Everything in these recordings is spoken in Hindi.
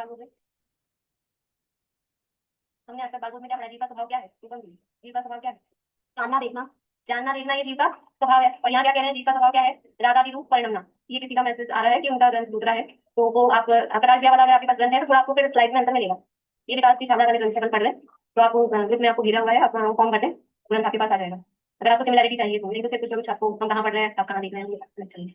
मुझे हमने आज तक बागों में क्या पढ़ा, जीव का स्वभाव क्या है? जीव का स्वभाव क्या है? जानना देखना। जानना देखना ये जीव का स्वभाव है। और यहाँ क्या कह रहे हैं, जीव का स्वभाव क्या है? रागादि रूप परिणमना। ये किसी का मैसेज आ रहा है कि उनका ग्रंथ दूसरा है, तो वो आप अगर आज वाला अगर आपके पास ग्रंथ है तो थोड़ा आपको फिर स्लाइड में अंतर मिलेगा। ये विकास की छावला वाले ग्रंथ से अपन पढ़ रहे हैं, तो आपको ग्रुप में आपको गिरा हुआ है, आप फॉर्म भर दें, ग्रंथ आपके पास आ जाएगा। अगर आपको सिमिलरिटी चाहिए तो, नहीं तो फिर कुछ आपको हम कहाँ पढ़ रहे हैं, आप कहाँ देख रहे हैं।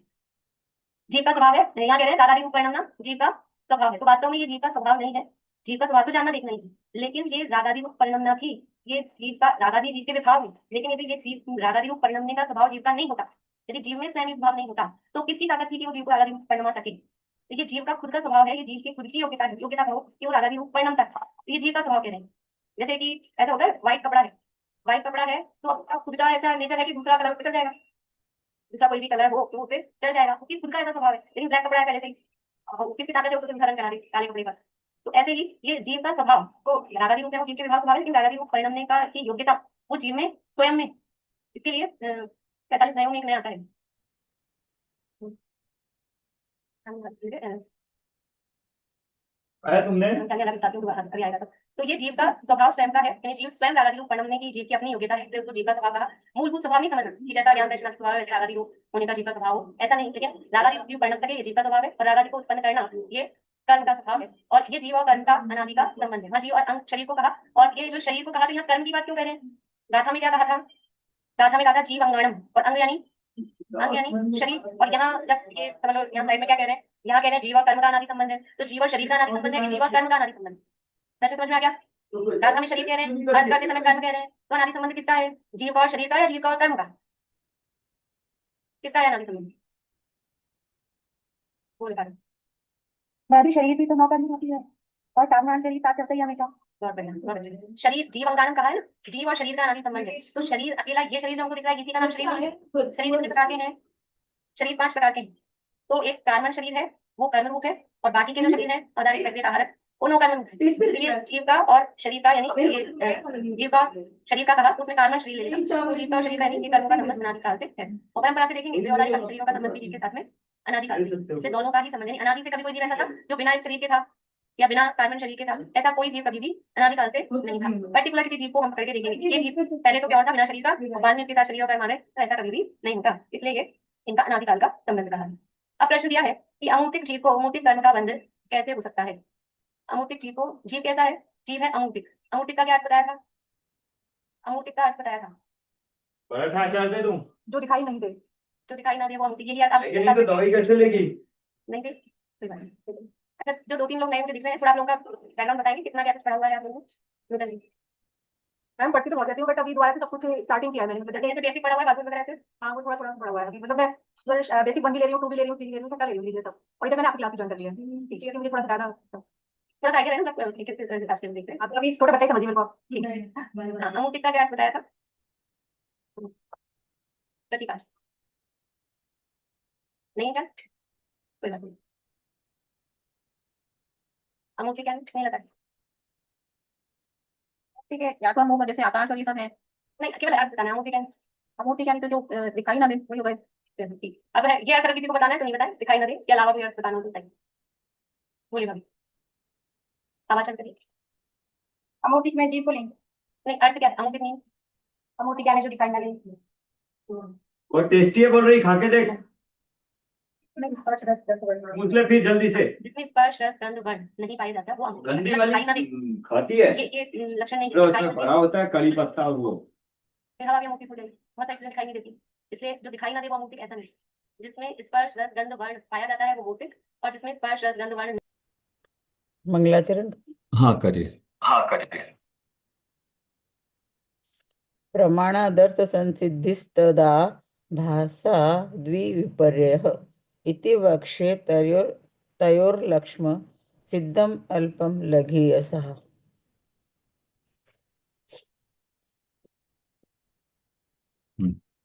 जीव का स्वभाव है, यहाँ कह रहे हैं रागादि रूप परिणमना जीव का स्वभाव है। तो वास्तव में ये जीव का स्वभाव नहीं है। जीव का स्वभाव तो जानना देखना ही है, लेकिन ये रागादि रूप परिणमना भी ये जीव का रागादि जीव के विभाव है, लेकिन यदि ये जीव रागादि रूप परिणमने का स्वभाव जीव का नहीं होता, यदि जीव में स्वयं भाव नहीं होता, तो किसकी ताकत थी कि वो जीव को रागादि रूप परिणमा सके? तो ये जीव का खुद का स्वभाव है, ये जीव की खुद की योग्यता हो कि वो रागादि रूप परिणमता है। तो ये जीव का स्वभाव कह रहे हैं। जैसे कि ऐसा होता है, व्हाइट कपड़ा है, व्हाइट कपड़ा है तो आपका खुद का ऐसा नेचर है कि दूसरा कलर चढ़ जाएगा, दूसरा कोई भी कलर हो तो उसे चढ़ जाएगा, क्योंकि खुद का ऐसा स्वभाव है। लेकिन ब्लैक कपड़ा है पहले से ही, किसकी ताकत है, उसको धारण करा दी काले कपड़े पर। तो ऐसे ही ये जीव का स्वभाव तो रागादि रूप में वो जीव के विभाग स्वभाव है, लेकिन रागादि रूप परिणमने का की योग्यता वो जीव में स्वयं में। इसके लिए 45 नयों में एक नया आता है। आया तुमने? अभी आएगा तो ये जीव का स्वभाव स्वयं का है, यानी जीव स्वयं रागादि रूप परिणमने की जीव की अपनी योग्यता है, इसलिए उसको जीव का स्वभाव कहा। मूलभूत स्वभाव नहीं समझना कि जैसा ज्ञान दर्शन का स्वभाव है वैसे रागादि रूप होने का जीव का स्वभाव हो, ऐसा नहीं। लेकिन रागादि रूप जीव परिणमता के ये जीव का स्वभाव है, और रागादि को उत्पन्न करना ये कर्म का स्वभाव है, और ये जीव और कर्म का अनादि का संबंध है। हाँ, जीव और अंग शरीर को कहा, और ये जो शरीर को कहा, तो यहाँ कर्म की बात क्यों कर रहे हैं? गाथा में क्या कहा था? गाथा में कहा था जीव अंगाणम, और अंग यानी शरीर। और यहाँ जब ये समझ लो, यहाँ साइड में क्या कह रहे हैं, यहाँ कह रहे हैं जीव और कर्म का अनादि संबंध है, तो जीव और शरीर का अनादि संबंध है कि जीव और कर्म का अनादि संबंध है? वैसे समझ में आ गया? गाथा में शरीर कह रहे हैं, अर्थ करते समय कर्म कह रहे हैं, तो अनादि संबंध किसका है? जीव और शरीर का, या जीव का और कर्म का? किसका है अनादि संबंध? बोल पा रहे। भाभी शरीर भी तो नौकरनी होती है, और साधारण शरीर साथ चलता ही हमेशा। बहुत बढ़िया, बहुत बढ़िया। शरीर जीव अंगाणम कहा है ना, जीव और शरीर का अनादि संबंध है। तो शरीर अकेला, ये शरीर जो हमको दिख रहा है, इसी का नाम शरीर है। शरीर कितने प्रकार के हैं? शरीर 5 प्रकार के हैं। तो एक कार्बन शरीर है, वो कर्म रूप है, और बाकी के जो शरीर है आधारित प्रकृति आहार, उन्हों कर्म रूप है। तो ये जीव का और शरीर का, यानी ये जीव का शरीर का कहा तो उसमें कार्बन शरीर लेगा, तो जीव का और शरीर का, यानी ये कर्मों का संबंध अनादिकाल से है। और परंपरा से देखेंगे तो अनादिकाल शरीरों का संबंध भी जीव के साथ में अनादिकाल से दोनों का ही संबंध है। अनादि से कभी कोई जीव ऐसा था जो बिना इस शरीर के था, या बिना कार्बन शरीर के था? ऐसा कोई जीव कभी भी अनादिकाल से नहीं था। पर्टिकुलर किसी जीव को हम करके देखेंगे, ये जीव पहले तो क्या होता बिना शरीर का, और बाद में इसके साथ शरीर और कर्म आ गए, तो ऐसा कभी भी नहीं होता, इसलिए ये इनका अनादिकाल का संबंध कहा है। अब प्रश्न दिया है कि अमूर्तिक जीव को अमूर्तिक कर्म का बंध कैसे हो सकता है? अमूर्तिक जीव को, जीव कैसा है? जीव है अमूर्तिक। अमूर्तिक का क्या अर्थ बताया था? अमूर्तिक का अर्थ बताया था पराठा अचार दे दूं? जो दिखाई नहीं दे। जो दिखाई ना दे वो अमूर्तिक, यही अर्थ लेकिन तो दवाई कैसे लेगी? नहीं दे, कोई बात नहीं। अच्छा, जो 2-3 लोग नए मुझे दिख रहे हैं, थोड़ा आप लोगों का बैकग्राउंड बताएंगे, कितना क्या कुछ पढ़ा हुआ है आप लोगों ने? मैम पढ़ती तो बहुत जाती हूँ, बट अभी दोबारा से सब कुछ स्टार्टिंग किया है मैंने। जैसे यहाँ पे बेसिक पढ़ा हुआ है, बाकी वगैरह से हाँ, वो थोड़ा थोड़ा पढ़ा हुआ है अभी, मतलब मैं बेसिक 1 भी ले रही हूँ, 2 भी ले रही हूँ, 3 भी ले रही हूँ, सबका ले रही हूँ सब। और इधर मैंने आपकी क्लास ज्वाइन कर लिया है, इसलिए कि मुझे थोड़ा सा ज्यादा थोड़ा सा आइडिया है ना, मतलब किस हिसाब से देख रहे हैं। आप अभी छोटे बच्चे ही समझिए मेरे को। ठीक है, हाँ, अमूर्तिक का क्या अर्थ बताया था? प्रतिभा नहीं है, कोई बात नहीं। अमूर्तिक क्या नहीं लगा? ठीक है, या तो हम वो जैसे आकाश और ये सब है। नहीं, केवल अर्थ बताना है, अमूर्तिक क्या? अमूर्ति यानी तो जो दिखाई ना दे वही हो गए। ठीक, अब ये अर्थ अगर किसी को बताना है तो नहीं बताए, दिखाई ना दे, इसके अलावा भी अर्थ बताना हो तो बताइए। बोलिए भाभी, समाचार करिए। अमूर्ति में जीव को लेंगे। नहीं, अर्थ क्या है अमूर्तिक मीन? अमूर्ति यानी जो दिखाई ना दे। और टेस्टी है बोल रही, खा के देख। नहीं, स्पर्श रस गंध वर्ण। पूछ ले फिर जल्दी से। जिसमें स्पर्श रस गंध वर्ण नहीं पाया जाता वो अमूर्तिक है। गंदी दिखाई ना दे, वाली खाती है, ये लक्षण नहीं जो दिखाई उसमें ना दे, भरा होता है कड़ी पत्ता और वो। फिर हवा भी अमूर्तिक हो जाएगी, बहुत सारी चीजें दिखाई नहीं देती, इसलिए जो दिखाई ना दे वो अमूर्तिक ऐसा नहीं। जिसमें स्पर्श रस गंध वर्ण पाया जाता है वो भौतिक, और जिसमें स्पर्श रस गंध वर्ण मंगलाचरण। हाँ करिए। प्रमाणादर्थ संसिद्धिस्तदा भाषा द्विविपर्ययः इति वक्ष्ये तयोर्लक्ष्म सिद्धम अल्पम लघीयसः।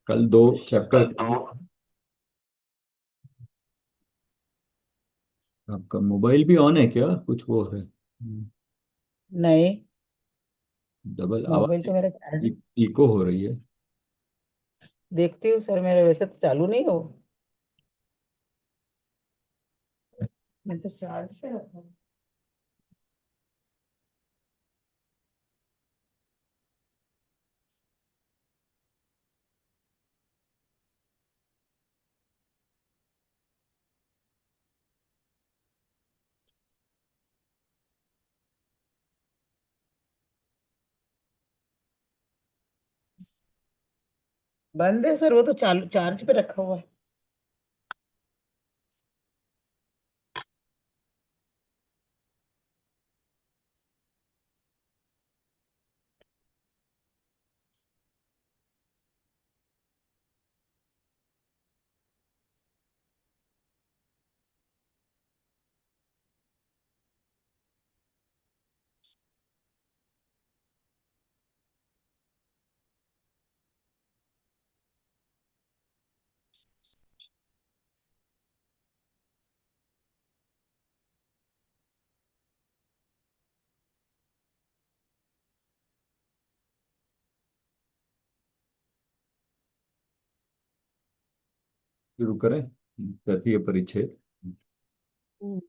कल 2 चैप्टर। आपका मोबाइल भी ऑन है क्या? कुछ वो है नहीं, डबल मोबाइल आवाज, तो मेरा चार्ज। इको हो रही है। देखती हूँ सर, मेरा वैसे तो चालू नहीं हो, मैं तो चार्ज पे रखा हूँ। बंद है सर, वो तो चालू चार्ज पे रखा हुआ है। शुरू करें। तृतीय परिच्छेद। हम्म।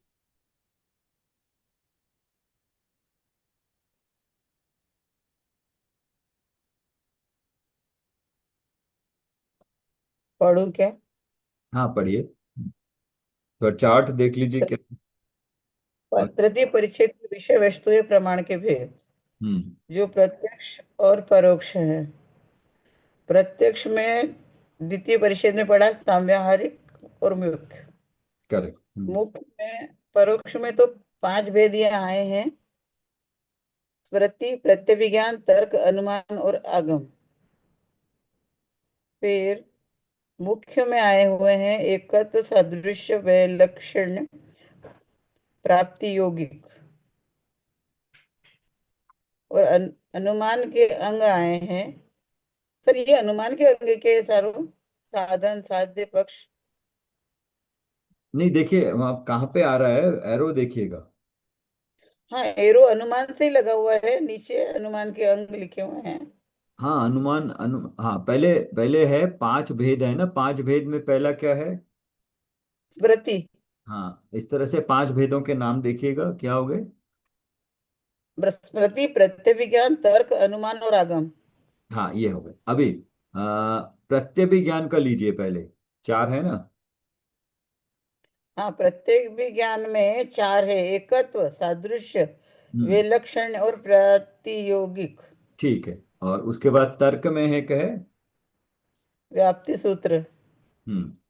पढ़ू क्या? हाँ पढ़िए। तो चार्ट देख लीजिए क्या। तृतीय परिच्छेद के विषय वस्तु है प्रमाण के भेद, हम्म। जो प्रत्यक्ष और परोक्ष है। प्रत्यक्ष में द्वितीय परिच्छेद में पढ़ा सांव्यावहारिक और मुख्य। करेक्ट। मुख्य में, परोक्ष में तो पांच भेद यहाँ आए हैं: स्मृति, प्रत्यभिज्ञान, तर्क, अनुमान और आगम। फिर मुख्य में आए हुए हैं एकत्व, सादृश्य, वैलक्षण्य, प्राप्ति, यौगिक। और अनुमान के अंग आए हैं। सर ये अनुमान के अंग के सारों: साधन, साध्य, पक्ष। नहीं देखिए वहाँ कहाँ पे आ रहा है, एरो देखिएगा। हाँ, एरो अनुमान से ही लगा हुआ है, नीचे अनुमान के अंग लिखे हुए हैं। हाँ हाँ पहले पहले है पांच भेद है ना, पांच भेद में पहला क्या है। स्मृति, हाँ इस तरह से पांच भेदों के नाम देखिएगा क्या हो गए। स्मृति, प्रत्यभिज्ञान, तर्क, अनुमान और आगम। हाँ ये हो गए। अभी प्रत्यभिज्ञान का लीजिए पहले। चार है ना। हाँ, प्रत्येक विज्ञान में चार है: एकत्व, सादृश्य, हम्म। विलक्षण और प्रातियोगिक। ठीक है। और उसके बाद तर्क में है कहे। व्याप्ति सूत्र।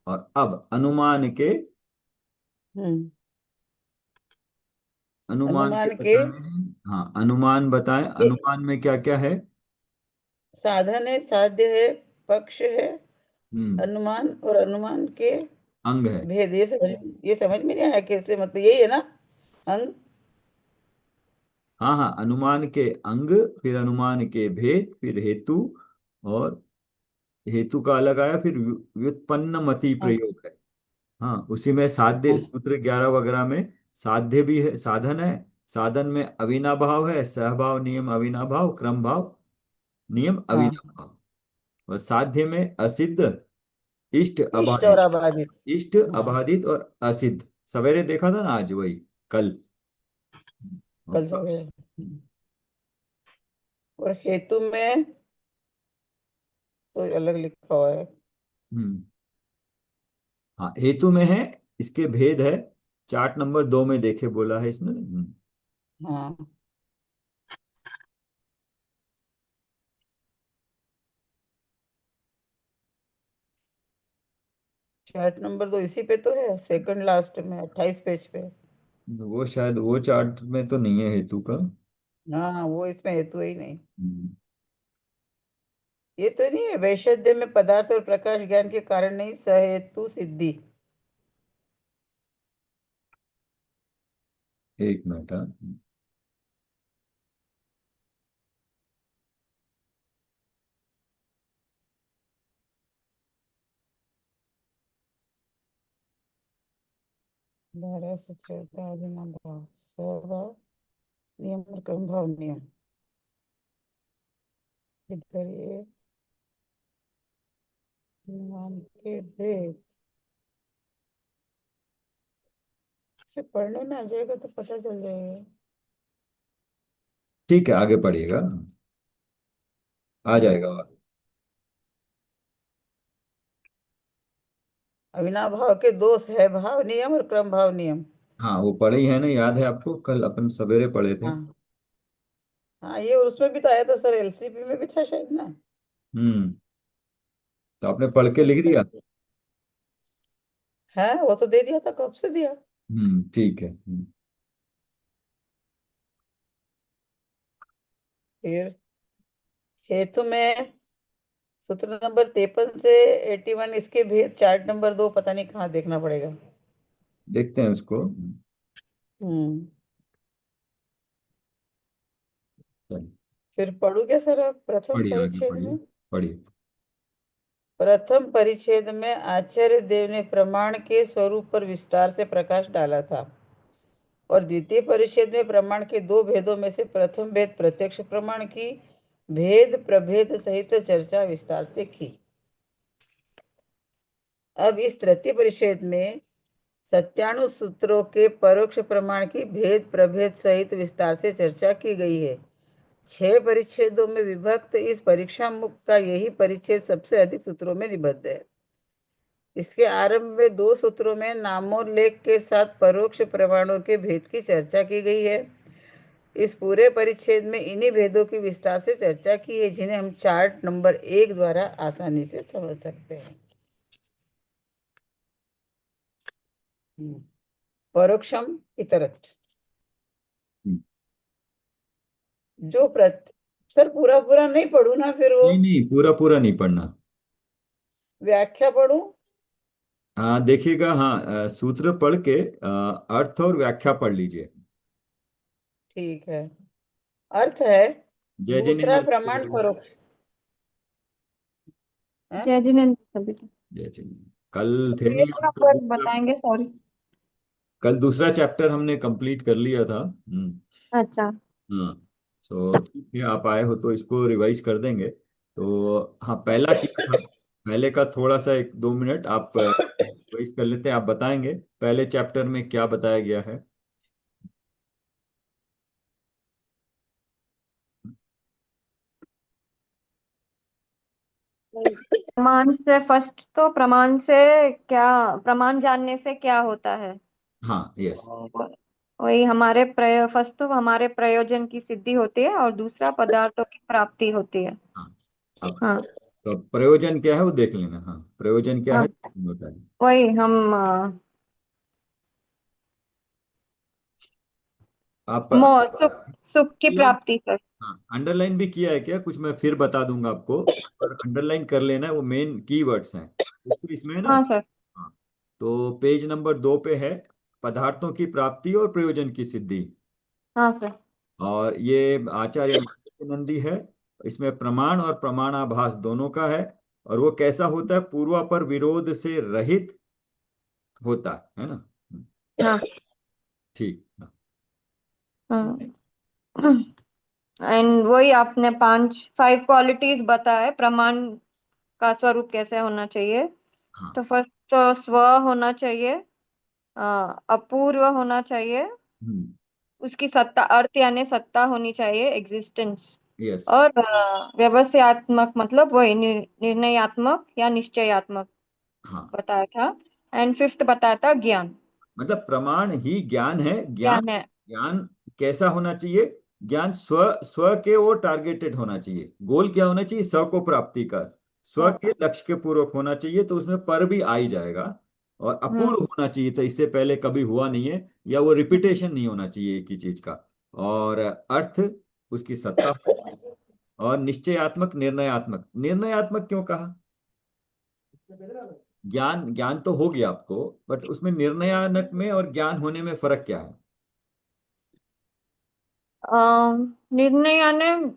और अब अनुमान के, हम्म। अनुमान के अनुमान के बताएं। हाँ अनुमान बताएं, ये अनुमान में क्या क्या है। साधन है, साध्य है, पक्ष है, हम्म। अनुमान और अनुमान के अंग है। भेद। ये समझ में नहीं आया कैसे, मतलब यही है ना अंग। हाँ हाँ अनुमान के अंग, फिर अनुमान के भेद, फिर हेतु, और हेतु का अलग आया, फिर व्युत्पन्न मति हाँ प्रयोग है। हाँ उसी में साध्य हाँ सूत्र 11 वगैरह में साध्य भी है, साधन है। साधन में अविनाभाव है, सहभाव नियम अविनाभाव, क्रम भाव नियम हाँ। अविनाभाव। और साध्य में असिद्ध, इष्ट इष्ट और अबाधित। अबाधित। इष्ट हाँ, अबाधित और असिद्ध सवेरे देखा था ना, आज वही कल। और कल पक्ष। सवेरे। और हेतु में तो अलग लिखा हुआ है। हम्म। हाँ हेतु में है, इसके भेद है। चार्ट नंबर 2 में देखे बोला है इसने। हाँ, चार्ट नंबर 2 इसी पे तो है, सेकंड लास्ट में 28 पेज पे। वो शायद वो चार्ट में तो नहीं है हेतु का। हाँ, वो इसमें हेतु ही नहीं। हम्म। ये तो नहीं है वैशद्य में पदार्थ और प्रकाश ज्ञान के कारण नहीं, सहेतु सिद्धि। एक मिनट हाँ। 12 से 14 अभिमान भाव, स्वभाव नियम और क्रम भाव नियम। इधर ये अनुमान के भेद से पढ़ने में आ जाएगा तो पता चल जाएगा। ठीक है आगे पढ़िएगा, आ जाएगा। हाँ, अविनाभाव भाव के दोष है भाव नियम और क्रम भाव नियम। हाँ वो पढ़े ही है ना, याद है आपको, कल अपन सवेरे पढ़े थे। हाँ हाँ, ये और उसमें भी तो आया था सर, एलसीपी में भी था शायद ना। हम्म। तो आपने पढ़ के लिख दिया? हाँ, वो तो दे दिया था, कब से दिया। ठीक है। फिर हेतु में सूत्र नंबर 53 से 81, इसके भेद चार्ट नंबर 2, पता नहीं कहाँ देखना पड़ेगा। देखते हैं उसको। हम्म। चलिए, फिर पढ़ू क्या सर अब प्रथम पढ़िए आगे परिच्छेद पढ़िए। में। पढ़िए। प्रथम परिच्छेद में आचार्य देव ने प्रमाण के स्वरूप पर विस्तार से प्रकाश डाला था, और द्वितीय परिच्छेद में प्रमाण के दो भेदों में से प्रथम भेद प्रत्यक्ष प्रमाण की भेद प्रभेद सहित चर्चा विस्तार से की। अब इस तृतीय परिच्छेद में सत्याणु सूत्रों के परोक्ष प्रमाण की भेद प्रभेद सहित विस्तार से चर्चा की गई है। 6 परिच्छेदों में विभक्त इस परीक्षा मुक्त का यही परिच्छेद सबसे अधिक सूत्रों में निबद्ध है। इसके आरंभ में 2 सूत्रों में नामोल्लेख के साथ परोक्ष प्रमाणों के भेद की चर्चा की गई है। इस पूरे परिच्छेद में इन्हीं भेदों की विस्तार से चर्चा की है, जिन्हें हम चार्ट नंबर 1 द्वारा आसानी से समझ सकते हैं। परोक्षम इतरत। हम्म, जो सर पूरा पूरा नहीं पढ़ू ना, फिर वो नहीं नहीं, पूरा पूरा नहीं पढ़ना। व्याख्या पढ़ू। हाँ देखिएगा, हाँ सूत्र पढ़ के अर्थ और व्याख्या पढ़ लीजिए। ठीक है। अर्थ है जय दूसरा जिनेन्द्र। प्रमाण परोक्ष। हाँ? जय जिनेन्द्र सभी को। जय जिनेन्द्र। कल थे नहीं एक आप तो नंबर दूसरा, बताएंगे, सॉरी। कल दूसरा चैप्टर हमने कंप्लीट कर लिया था। अच्छा। हाँ। सो ठीक है, आप आए हो तो इसको रिवाइज कर देंगे। तो हाँ, पहला क्या था, पहले का थोड़ा सा 1-2 मिनट आप रिवाइज कर लेते हैं। आप बताएंगे पहले चैप्टर में क्या बताया गया है? प्रमाण से फर्स्ट तो प्रमाण से क्या, प्रमाण जानने से क्या होता है? हाँ, यस। वही हमारे फर्स्ट तो हमारे प्रयोजन की सिद्धि होती है और दूसरा पदार्थों की प्राप्ति होती है। हाँ, अब हाँ। तो प्रयोजन क्या है वो देख लेना। हाँ, प्रयोजन क्या है हाँ, होता है। वही हम आप सुख, सुख की प्राप्ति सर। हाँ, अंडरलाइन भी किया है क्या कुछ? मैं फिर बता दूंगा आपको, पर अंडरलाइन कर लेना है, वो मेन कीवर्ड्स हैं तो इसमें है ना। हाँ सर। हाँ, तो पेज नंबर 2 पे है पदार्थों की प्राप्ति और प्रयोजन की सिद्धि। हाँ सर। और ये आचार्य नंदी है। इसमें प्रमाण और प्रमाणाभास दोनों का है। और वो कैसा होता है? पूर्वापर विरोध से रहित होता है ना। हाँ। ठीक। हाँ। हाँ। एंड वही आपने 5 क्वालिटीज बताए प्रमाण का स्वरूप कैसे होना चाहिए। हाँ। तो फर्स्ट तो स्व होना चाहिए, अ, अपूर्व होना चाहिए, हम्म। उसकी सत्ता, अर्थ यानी सत्ता होनी चाहिए, एग्जिस्टेंस। यस। और व्यवस्यात्मक मतलब वही निर्णयात्मक या निश्चयात्मक हाँ, बताया था। एंड फिफ्थ बताया था ज्ञान। मतलब प्रमाण ही ज्ञान है। ज्ञान, ज्ञान है। ज्ञान कैसा होना चाहिए? ज्ञान स्व स्व के वो टारगेटेड होना चाहिए। गोल क्या होना चाहिए? स्व को प्राप्ति का, स्व हाँ। के लक्ष्य के पूर्वक होना चाहिए। तो उसमें पर भी आ ही जाएगा। और हम्म। अपूर्व होना चाहिए, तो इससे पहले कभी हुआ नहीं है, या वो रिपीटेशन नहीं होना चाहिए एक ही चीज का। और अर्थ, उसकी सत्ता। और निश्चयात्मक, निर्णयात्मक। निर्णयात्मक क्यों कहा? ज्ञान, ज्ञान तो हो गया आपको, बट उसमें निर्णयात्मक में और ज्ञान होने में फर्क क्या है? निर्णय यानी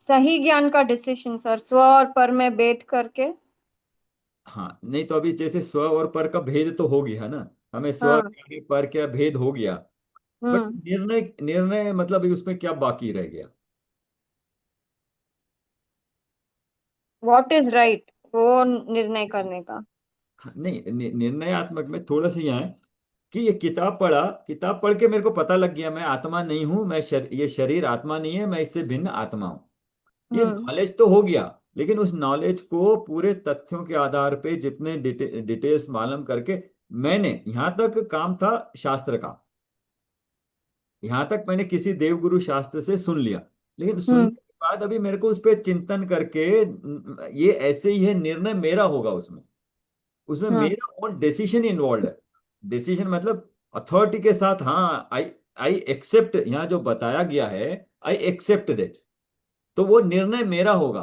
सही ज्ञान का डिसीजन सर, स्व और पर में भेद करके। हाँ, नहीं तो अभी जैसे स्व और पर का भेद तो हो गया ना, हमें स्व हाँ। क्या है, पर क्या भेद हो गया। बट हम्म। निर्णय, निर्णय मतलब उसमें क्या बाकी रह गया? व्हाट इज राइट, वो निर्णय करने का। हाँ, नहीं निर्णयात्मक में थोड़ा सा यहाँ है कि ये किताब पढ़ा, किताब पढ़ के मेरे को पता लग गया मैं आत्मा नहीं हूं, ये शरीर आत्मा नहीं है, मैं इससे भिन्न आत्मा हूं। ये हम्म। नॉलेज तो हो गया, लेकिन उस नॉलेज को पूरे तथ्यों के आधार पे जितने डिटेल्स मालूम करके, मैंने यहां तक काम था शास्त्र का, यहां तक मैंने किसी देवगुरु शास्त्र से सुन लिया। लेकिन सुनने हम्म। के बाद अभी मेरे को उस पर चिंतन करके ये ऐसे ही है, निर्णय मेरा होगा उसमें। उसमें हाँ मेरा ओन डिसीजन इन्वॉल्व है। डिसीजन मतलब अथॉरिटी के साथ, हाँ, आई आई एक्सेप्ट, यहाँ जो बताया गया है, आई एक्सेप्ट दैट, तो वो निर्णय मेरा होगा।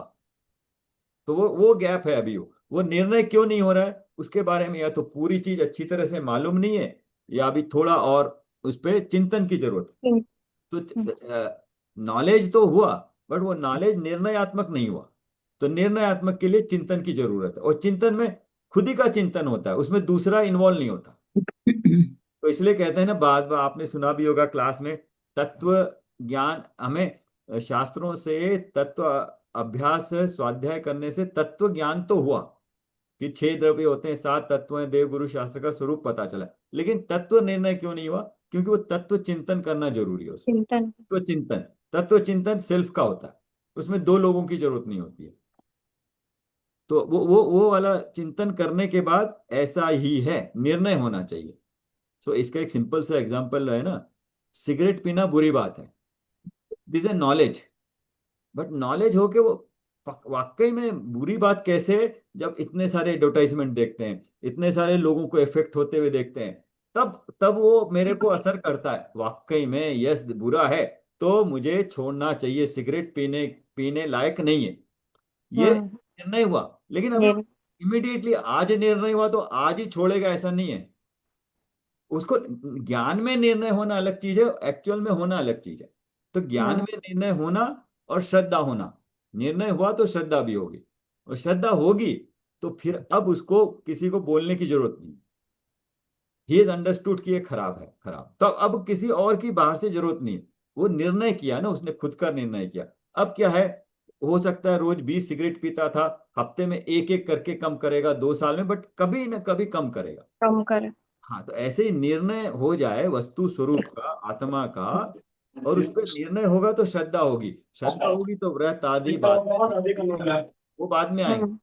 तो वो गैप है अभी। वो निर्णय क्यों नहीं हो रहा है उसके बारे में या तो पूरी चीज अच्छी तरह से मालूम नहीं है, या अभी थोड़ा और उस पर चिंतन की जरूरत है। हम्म, हम्म, तो नॉलेज तो हुआ, बट वो नॉलेज निर्णयात्मक नहीं हुआ। तो निर्णयात्मक के लिए चिंतन की जरूरत है, और चिंतन में खुद ही का चिंतन होता है, उसमें दूसरा इन्वॉल्व नहीं होता। तो इसलिए कहते हैं ना, बात बात आपने सुना भी होगा क्लास में, तत्व ज्ञान हमें शास्त्रों से तत्व अभ्यास स्वाध्याय करने से तत्व ज्ञान तो हुआ कि 6 द्रव्य होते हैं, 7 तत्व हैं, देव गुरु शास्त्र का स्वरूप पता चला, लेकिन तत्व निर्णय क्यों नहीं हुआ? क्योंकि वो तत्व चिंतन करना जरूरी है उसमें। चिंतन। तत्व चिंतन, तत्व चिंतन सेल्फ का होता है, उसमें दो लोगों की जरूरत नहीं होती है। तो वो वाला चिंतन करने के बाद ऐसा ही है, निर्णय होना चाहिए। सो इसका एक सिंपल सा एग्जांपल है ना, सिगरेट पीना बुरी बात है, दिस है नॉलेज। बट नॉलेज हो के वो वाकई में बुरी बात कैसे है? जब इतने सारे एडवर्टाइजमेंट देखते हैं, इतने सारे लोगों को इफेक्ट होते हुए देखते हैं, तब तब वो मेरे को असर करता है वाकई में, यस बुरा है, तो मुझे छोड़ना चाहिए, सिगरेट पीने पीने लायक नहीं है, ये हम्म। निर्णय हुआ। लेकिन अभी निर्णय। इमिडिएटली आज निर्णय हुआ तो आज ही छोड़ेगा ऐसा नहीं है। उसको ज्ञान में निर्णय होना अलग चीज है, एक्चुअल में होना अलग चीज है। तो ज्ञान हाँ में निर्णय होना और श्रद्धा होना, निर्णय हुआ तो श्रद्धा भी होगी, और श्रद्धा होगी तो फिर अब उसको किसी को बोलने की जरूरत नहीं। ही इज अंडरस्टूड कि ये खराब है, खराब, तो अब किसी और की बाहर से जरूरत नहीं है। वो निर्णय किया ना, उसने खुद का निर्णय किया। अब क्या है, हो सकता है रोज 20 सिगरेट पीता था, हफ्ते में एक एक करके कम करेगा 2 साल में, बट कभी ना कभी कम करेगा। कम करे। हाँ, तो ऐसे ही निर्णय हो जाए वस्तु स्वरूप का, आत्मा का, और उस पर निर्णय होगा तो श्रद्धा होगी, श्रद्धा होगी तो व्रत आदि बाद में, वो बाद में आएंगे। हम्म।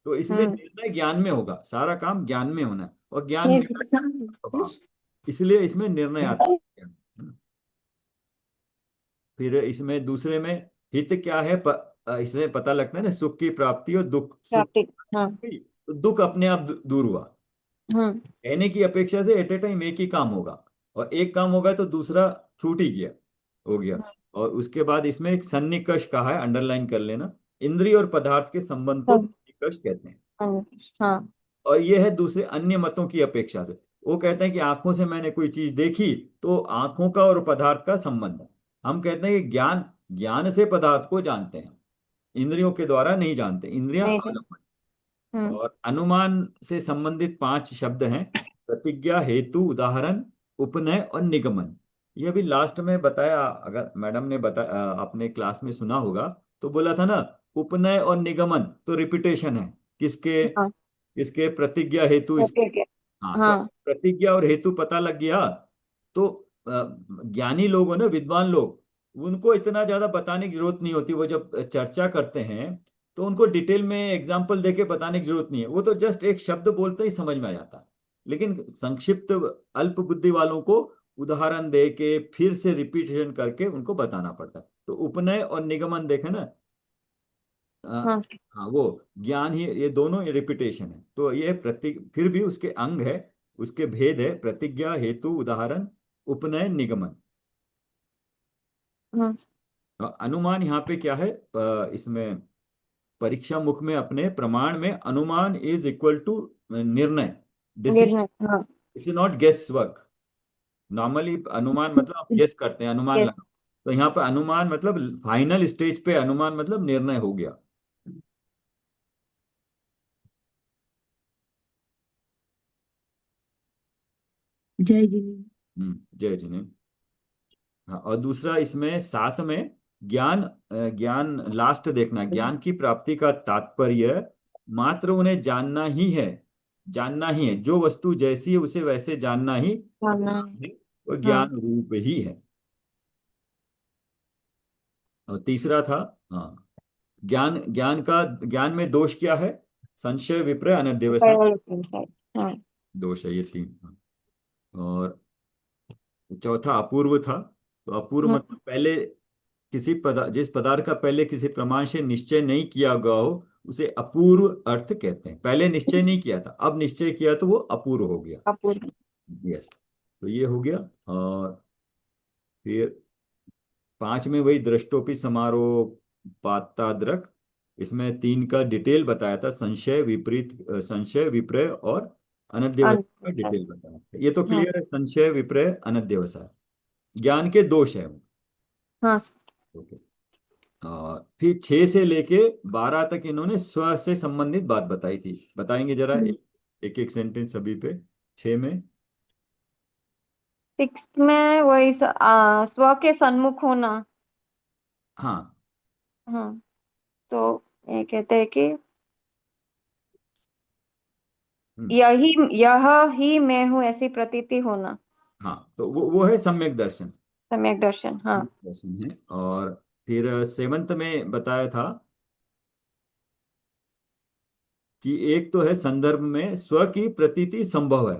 तो इसलिए हम्म। निर्णय ज्ञान में होगा, सारा काम ज्ञान में होना है, और ज्ञान ये मेरा स्वभाव, इसलिए इसमें निर्णय आता है। फिर इसमें दूसरे में हित क्या है, इसमें पता लगता है ना, सुख की प्राप्ति और दुख, सुख प्राप्ति। हाँ। हुई, तो दुख अपने आप दूर हुआ। हम्म। कहने की अपेक्षा से एट ए टाइम एक ही काम होगा, और एक काम होगा तो दूसरा छूट ही गया, हो गया। और उसके बाद इसमें एक सन्निकर्ष कहा है, अंडरलाइन कर लेना, इंद्रिय और पदार्थ के संबंध को सब। सन्निकर्ष कहते हैं। हाँ। और ये है दूसरे अन्य मतों की अपेक्षा से। वो कहते हैं कि आंखों से मैंने कोई चीज देखी, तो आंखों का और पदार्थ का संबंध है। हम कहते हैं कि ज्ञान, ज्ञान से पदार्थ को जानते हैं, इंद्रियों के द्वारा नहीं जानते, इंद्रियां नहीं। अलग। हम्म। और अनुमान से संबंधित 5 शब्द हैं, प्रतिज्ञा, हेतु, उदाहरण, उपनय और निगमन। ये अभी लास्ट में बताया, अगर मैडम ने बताया, आपने क्लास में सुना होगा, तो बोला था ना, उपनय और निगमन तो रिपीटेशन है, किसके हाँ। किसके, प्रतिज्ञा हेतु इसके। Okay okay. हाँ, तो हाँ। प्रतिज्ञा और हेतु पता लग गया, तो ज्ञानी लोग हो ना, विद्वान लोग, उनको इतना ज्यादा बताने की जरूरत नहीं होती। वो जब चर्चा करते हैं तो उनको डिटेल में एग्जाम्पल देके बताने की जरूरत नहीं है, वो तो जस्ट एक शब्द बोलते ही समझ में आ जाता है। लेकिन संक्षिप्त अल्प बुद्धि वालों को उदाहरण दे के फिर से रिपीटेशन करके उनको बताना पड़ता है। तो उपनय और निगमन देखे ना, अ, हाँ। हाँ, वो ज्ञान ही, ये दोनों रिपीटेशन है, तो ये फिर भी उसके अंग है, उसके भेद है, प्रतिज्ञा, हेतु, उदाहरण, उपनय, निगमन। हाँ। अनुमान यहाँ पे क्या है, इसमें परीक्षा मुख में अपने प्रमाण में अनुमान इज इक्वल टू निर्णय, डिसीजन, निर्णय। हाँ। It's not guesswork. Normally अनुमान मतलब आप गेस करते हैं, अनुमान यस। लगा, तो यहाँ पे अनुमान मतलब फाइनल स्टेज पे अनुमान मतलब निर्णय हो गया। जय जिनेन्द्र। जय जिने। हाँ, और दूसरा इसमें साथ में ज्ञान, ज्ञान लास्ट देखना, ज्ञान की प्राप्ति का तात्पर्य मात्र उन्हें जानना ही है, जानना ही है, जो वस्तु जैसी है उसे वैसे जानना ही जानना ज्ञान है। है, वो हाँ। ज्ञान रूप ही है। और तीसरा था, हाँ, ज्ञान, ज्ञान में दोष क्या है, संशय, विप्रय, अनध्यवसाय, हाँ। दोष है ये 3। हाँ। और चौथा अपूर्व था, तो अपूर्व हम्म। मतलब पहले जिस पदार्थ का पहले किसी प्रमाण से निश्चय नहीं किया गया हो उसे अपूर्व अर्थ कहते हैं। पहले निश्चय नहीं किया था, अब निश्चय किया तो वो अपूर्व हो गया। अपूर्व। यस, तो ये हो गया। और फिर 5 में वही दृष्टोपि समारोह पाताद्रक, इसमें 3 का डिटेल बताया था, संशय विपरीत, संशय विपर्य और अनध्यवसाय का अंत। डिटेल बताया था। ये तो हाँ क्लियर है, संशय विपर्य अनध्यवसाय ज्ञान के दोष है। हाँ ओके। फिर 6 से लेके 12 तक इन्होंने स्व से संबंधित बात बताई थी। बताएंगे जरा हम्म। एक एक सेंटेंस सभी पे। 6 में, 6 में वही स्व के सन्मुख होना। हाँ। हाँ, तो ये कहते हैं कि हम्म, यह ही मैं हूँ ऐसी प्रतीति होना। हाँ, तो वो है सम्यक दर्शन। सम्यक दर्शन। हाँ। दर्शन है। और फिर 7th में बताया था कि एक तो है संदर्भ में स्व की प्रतीति संभव है।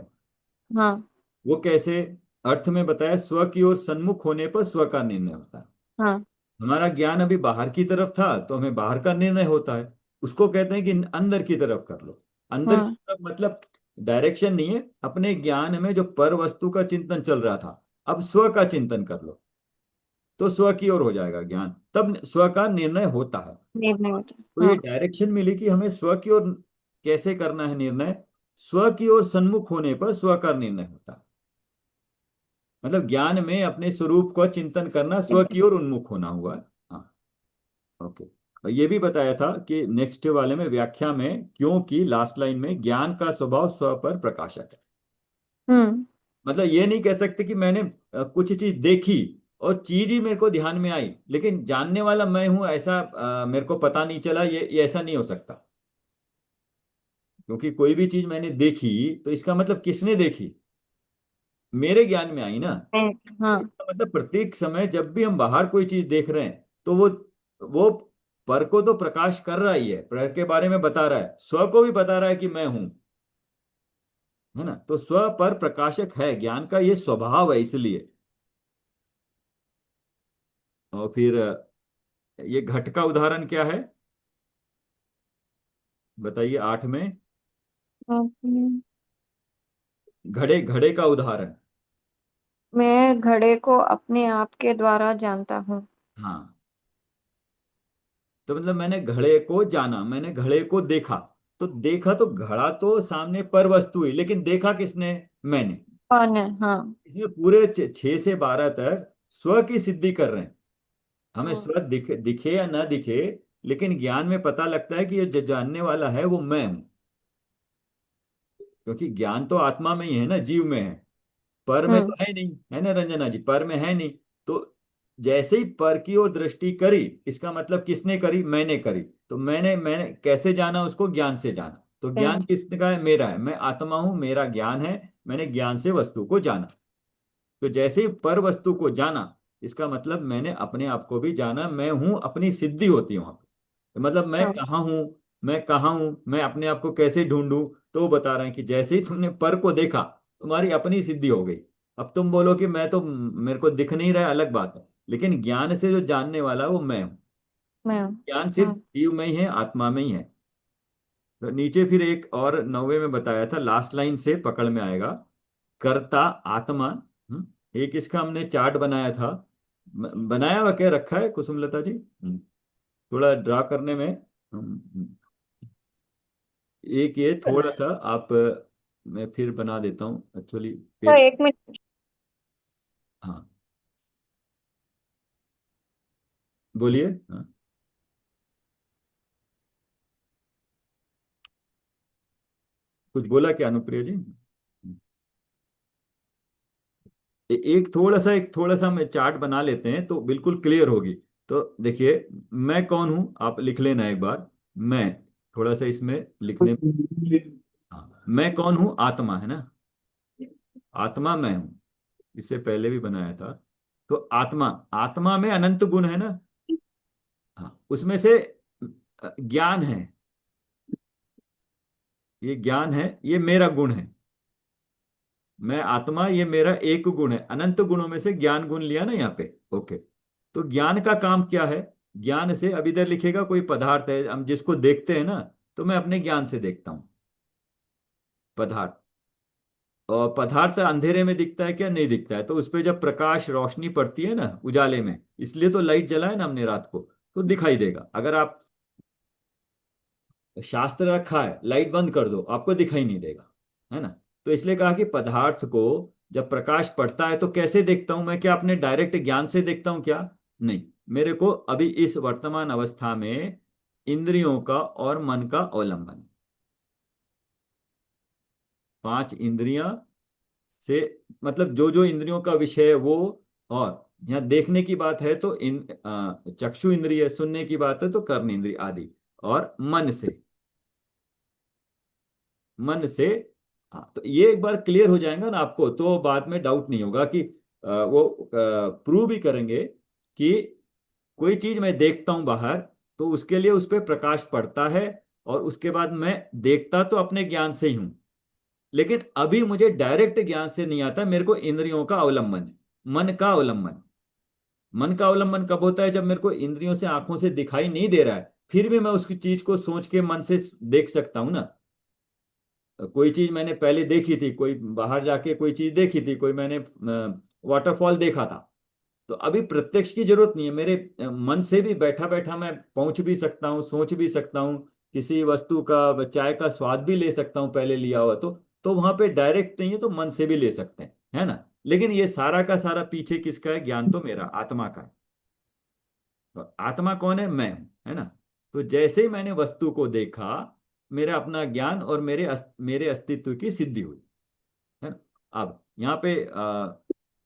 हाँ। वो कैसे? अर्थ में बताया स्व की ओर सन्मुख होने पर स्व का निर्णय होता है। हाँ। हमारा ज्ञान अभी बाहर की तरफ था तो हमें बाहर का निर्णय होता है। उसको कहते हैं कि अंदर की तरफ कर लो। अंदर की हाँ। तरफ मतलब डायरेक्शन नहीं है, अपने ज्ञान में जो पर वस्तु का चिंतन चल रहा था, अब स्व का चिंतन कर लो तो स्व की ओर हो जाएगा ज्ञान, तब स्व का निर्णय होता है। निर्णय होता है। तो ये हाँ। डायरेक्शन मिली कि हमें स्व की ओर कैसे करना है निर्णय। स्व की ओर सन्मुख होने पर स्व का निर्णय होता है। मतलब ज्ञान में अपने स्वरूप का चिंतन करना, स्व की ओर उन्मुख होना हुआ। हाँ, ओके। और ये भी बताया था कि नेक्स्ट वाले में व्याख्या में, क्योंकि लास्ट लाइन में ज्ञान का स्वभाव स्व पर प्रकाशक है। हम्म। मतलब ये नहीं कह सकते कि मैंने कुछ चीज देखी और चीज ही मेरे को ध्यान में आई लेकिन जानने वाला मैं हूं ऐसा मेरे को पता नहीं चला, ये ऐसा नहीं हो सकता। क्योंकि कोई भी चीज मैंने देखी तो इसका मतलब किसने देखी, मेरे ज्ञान में आई ना। हाँ। इसका मतलब प्रत्येक समय जब भी हम बाहर कोई चीज देख रहे हैं तो वो पर को तो प्रकाश कर रहा ही है, पर के बारे में बता रहा है, स्व को भी बता रहा है कि मैं हूं, है ना। तो स्व पर प्रकाशक है, ज्ञान का ये स्वभाव है इसलिए। और फिर ये घट का उदाहरण क्या है बताइए 8 में। घड़े घड़े का उदाहरण। मैं घड़े को अपने आप के द्वारा जानता हूँ। हाँ, तो मतलब मैंने घड़े को जाना, मैंने घड़े को देखा। तो देखा तो घड़ा तो सामने पर वस्तु हुई, लेकिन देखा किसने? मैंने। कौन है? हाँ। इसमें पूरे 6 से 12 तक स्व की सिद्धि कर रहे हैं। हमें हम्म। स्व दिखे या ना दिखे, लेकिन ज्ञान में पता लगता है कि ये जो जानने वाला है वो मैं हूं। क्योंकि ज्ञान तो आत्मा में ही है ना, जीव में है, पर में हम्म। तो है नहीं, है ना रंजना जी, पर में है नहीं। तो जैसे ही पर की ओर दृष्टि करी, इसका मतलब किसने करी? मैंने करी। तो मैंने कैसे जाना उसको? ज्ञान से जाना। तो ज्ञान किसने का है? मेरा है, मैं आत्मा हूं, मेरा ज्ञान है, मैंने ज्ञान से वस्तु को जाना। तो जैसे ही पर वस्तु को जाना, इसका मतलब मैंने अपने आप को भी जाना, मैं हूं, अपनी सिद्धि होती है वहां पे। तो मतलब मैं हाँ। कहाँ हूं, मैं कहाँ हूं, मैं अपने आप को कैसे ढूंढूं। तो वो बता रहे हैं कि जैसे ही तुमने पर को देखा, तुम्हारी अपनी सिद्धि हो गई। अब तुम बोलो कि मैं तो, मेरे को दिख नहीं रहा है, अलग बात है, लेकिन ज्ञान से जो जानने वाला है वो मैं हूं। मैं। ज्ञान सिर्फ हम्म। जीव में ही है, आत्मा में ही है। तो नीचे फिर एक और 9वें में बताया था, लास्ट लाइन से पकड़ में आएगा, कर्ता आत्मा। एक इसका हमने चार्ट बनाया था, बनाया हुआ क्या रखा है कुसुमलता जी? थोड़ा ड्रा करने में एक ये थोड़ा सा आप मैं फिर बना देता हूँ एक्चुअली तो फिर। 1 मिनट। हाँ, बोलिए। हाँ, कुछ बोला क्या अनुप्रिया जी? एक थोड़ा सा मैं चार्ट बना लेते हैं तो बिल्कुल क्लियर होगी। तो देखिए, मैं कौन हूं आप लिख लेना एक बार। मैं थोड़ा सा इसमें लिखने, हाँ, मैं कौन हूं? आत्मा है ना, आत्मा मैं हूं। इससे पहले भी बनाया था। तो आत्मा, आत्मा में अनंत गुण है ना। हाँ, उसमें से ज्ञान है, ये ज्ञान है, ये मेरा गुण है। मैं आत्मा, ये मेरा एक गुण है, अनंत गुणों में से ज्ञान गुण लिया ना यहाँ पे। ओके। तो ज्ञान का काम क्या है? ज्ञान से अब इधर लिखेगा कोई पदार्थ है, हम जिसको देखते हैं ना, तो मैं अपने ज्ञान से देखता हूं पदार्थ। और पदार्थ अंधेरे में दिखता है क्या? नहीं दिखता है। तो उस पर जब प्रकाश रोशनी पड़ती है ना उजाले में, इसलिए तो लाइट जलाए ना हमने रात को, तो दिखाई देगा। अगर आप शास्त्र रखा है, लाइट बंद कर दो, आपको दिखाई नहीं देगा, है ना। तो इसलिए कहा कि पदार्थ को जब प्रकाश पड़ता है तो कैसे देखता हूं मैं? क्या अपने डायरेक्ट ज्ञान से देखता हूं क्या? नहीं, मेरे को अभी इस वर्तमान अवस्था में इंद्रियों का और मन का अवलंबन। पांच इंद्रियां से मतलब जो जो इंद्रियों का विषय है वो। और यहाँ देखने की बात है तो चक्षु इंद्रिय, सुनने की बात है तो कर्म इंद्रिय आदि। और मन से, मन से। हाँ, तो ये एक बार क्लियर हो जाएगा ना आपको, तो बाद में डाउट नहीं होगा कि वो प्रूव भी करेंगे कि कोई चीज मैं देखता हूं बाहर, तो उसके लिए उस पर प्रकाश पड़ता है, और उसके बाद मैं देखता तो अपने ज्ञान से ही हूं, लेकिन अभी मुझे डायरेक्ट ज्ञान से नहीं आता, मेरे को इंद्रियों का अवलंबन है, मन का अवलंबन। मन का अवलंबन कब होता है? जब मेरे को इंद्रियों से, आंखों से दिखाई नहीं दे रहा है, फिर भी मैं उसकी चीज को सोच के मन से देख सकता हूं ना। कोई चीज मैंने पहले देखी थी, कोई बाहर जाके कोई चीज देखी थी, कोई मैंने वाटरफॉल देखा था, तो अभी प्रत्यक्ष की जरूरत नहीं है, मेरे मन से भी बैठा बैठा मैं पहुंच भी सकता हूँ, सोच भी सकता हूँ, किसी वस्तु का, चाय का स्वाद भी ले सकता हूँ पहले लिया हुआ, तो वहां पे डायरेक्ट नहीं है तो मन से भी ले सकते हैं, है ना। लेकिन ये सारा का सारा पीछे किसका है? ज्ञान तो मेरा आत्मा का है। तो आत्मा कौन है? मैं हूं, है ना। तो जैसे ही मैंने वस्तु को देखा, मेरा अपना ज्ञान और मेरे अस्तित्व की सिद्धि हुई, है ना। अब यहाँ पे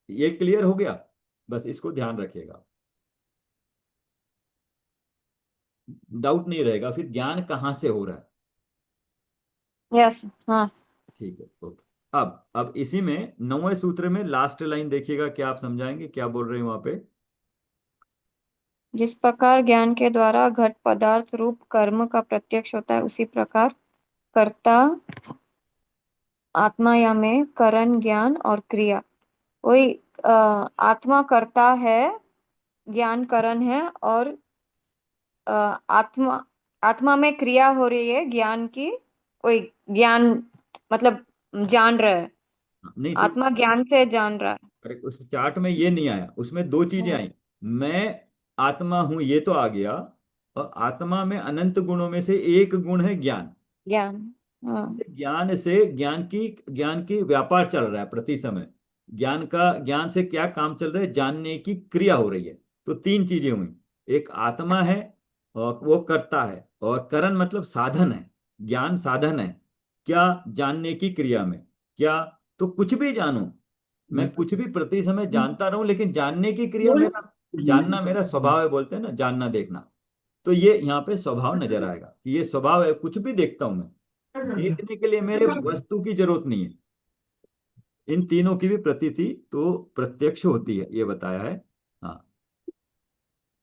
ये क्लियर हो गया, बस इसको ध्यान रखिएगा, डाउट नहीं रहेगा फिर ज्ञान कहाँ से हो रहा है। यस। हाँ। ठीक है, ओके। अब इसी में 9वें सूत्र में लास्ट लाइन देखिएगा, क्या आप समझाएंगे क्या बोल रहे हैं वहां पे? जिस प्रकार ज्ञान के द्वारा घट पदार्थ रूप कर्म का प्रत्यक्ष होता है, उसी प्रकार कर्ता आत्मा या में करण ज्ञान और क्रिया। वही आत्मा करता है, ज्ञान करण है, और आत्मा आत्मा में क्रिया हो रही है ज्ञान की। वही ज्ञान मतलब जान रहा है, नहीं तो आत्मा ज्ञान से जान रहा है। अरे उस चार्ट में ये नहीं आया, उसमें दो चीजें हम्म, आई। मैं आत्मा हूं ये तो आ गया, और आत्मा में अनंत गुणों में से एक गुण है ज्ञान। ज्ञान। हाँ। ज्ञान से ज्ञान की व्यापार चल रहा है प्रति समय। ज्ञान से क्या काम चल रहा है? जानने की क्रिया हो रही है। तो तीन चीजें हुई, एक आत्मा है और वो करता है, और करण मतलब साधन है, ज्ञान साधन है। क्या? जानने की क्रिया में। क्या? तो कुछ भी जानो, मैं कुछ भी प्रति समय जानता रहूं, लेकिन जानने की क्रिया मेरा, जानना मेरा स्वभाव है, बोलते हैं ना जानना देखना। तो ये यहाँ पे स्वभाव नजर आएगा कि ये स्वभाव है, कुछ भी देखता हूं मैं, देखने के लिए मेरे वस्तु की जरूरत नहीं है। इन तीनों की भी प्रतीति तो प्रत्यक्ष होती है, ये बताया है। हाँ,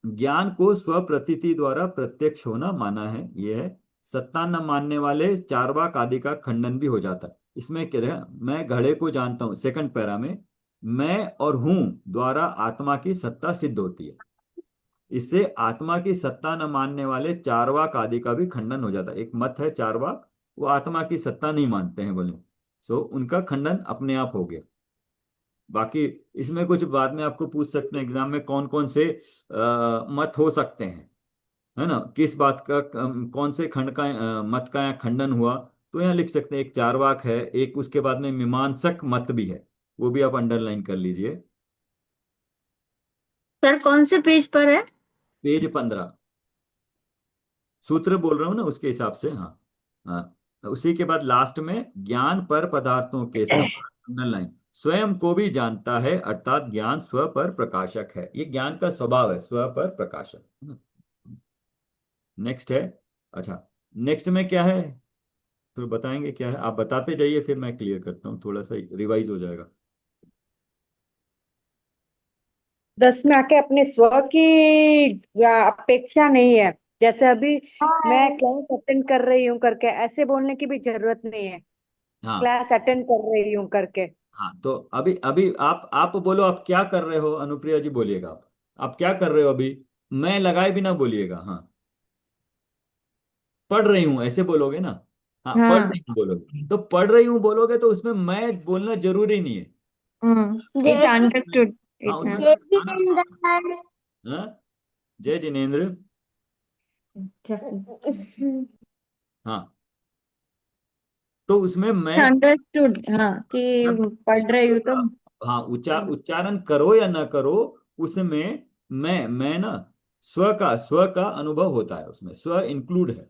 ज्ञान को स्वप्रतीति द्वारा प्रत्यक्ष होना माना है, ये है। सत्ता न मानने वाले चार्वाक आदि का खंडन भी हो जाता है। इसमें क्या है? मैं घड़े को जानता हूं, सेकंड पैरा में, मैं और हूं द्वारा आत्मा की सत्ता सिद्ध होती है। इससे आत्मा की सत्ता न मानने वाले चार्वाक आदि का भी खंडन हो जाता है। एक मत है चार्वाक, वो आत्मा की सत्ता नहीं मानते हैं बोले, सो उनका खंडन अपने आप हो गया। बाकी इसमें कुछ बाद में आपको पूछ सकते हैं एग्जाम में, कौन कौन से मत हो सकते हैं, है ना, किस बात का कौन से खंड का मत का यहाँ खंडन हुआ। तो यहाँ लिख सकते हैं, एक चार्वाक है, एक उसके बाद में मीमांसक मत भी है, वो भी आप अंडरलाइन कर लीजिए। सर कौन से पेज पर है? पेज 15, सूत्र बोल रहा हूँ ना उसके हिसाब से। हाँ, हाँ। उसी के बाद लास्ट में ज्ञान पर पदार्थों के समान लाइन स्वयं को भी जानता है, अर्थात ज्ञान स्व पर प्रकाशक है। ये ज्ञान का स्वभाव है, स्व पर प्रकाशक। नेक्स्ट है। अच्छा, नेक्स्ट में क्या है तो बताएंगे क्या है? आप बताते जाइए, फिर मैं क्लियर करता हूँ, थोड़ा सा रिवाइज हो जाएगा। 10 में आके अपने स्व की अपेक्षा नहीं है। जैसे अभी मैं क्लास अटेंड कर रही हूँ करके ऐसे बोलने की भी जरूरत नहीं है। हाँ, क्लास अटेंड कर रही हूँ करके। हाँ। तो अभी अभी आप बोलो, आप क्या कर रहे हो? अनुप्रिया जी बोलिएगा, आप क्या कर रहे हो अभी? मैं लगाए बिना बोलिएगा। हाँ, पढ़ रही हूँ ऐसे बोलोगे ना। हाँ, पढ़ हाँ। रही हूँ बोलोगे, तो पढ़ रही हूँ बोलोगे तो उसमें मैं बोलना जरूरी नहीं है। It understood. हाँ, इट उसमें हाँ। तो हाँ, जय जिनेंद्र। हाँ, तो उसमें मैं अंडरस्टूड, हाँ, कि पढ़ रही शब्द हूँ तो। का, हाँ, उच्चारण करो या ना करो, उसमें मैं ना स्व का अनुभव होता है, उसमें स्व इंक्लूड है।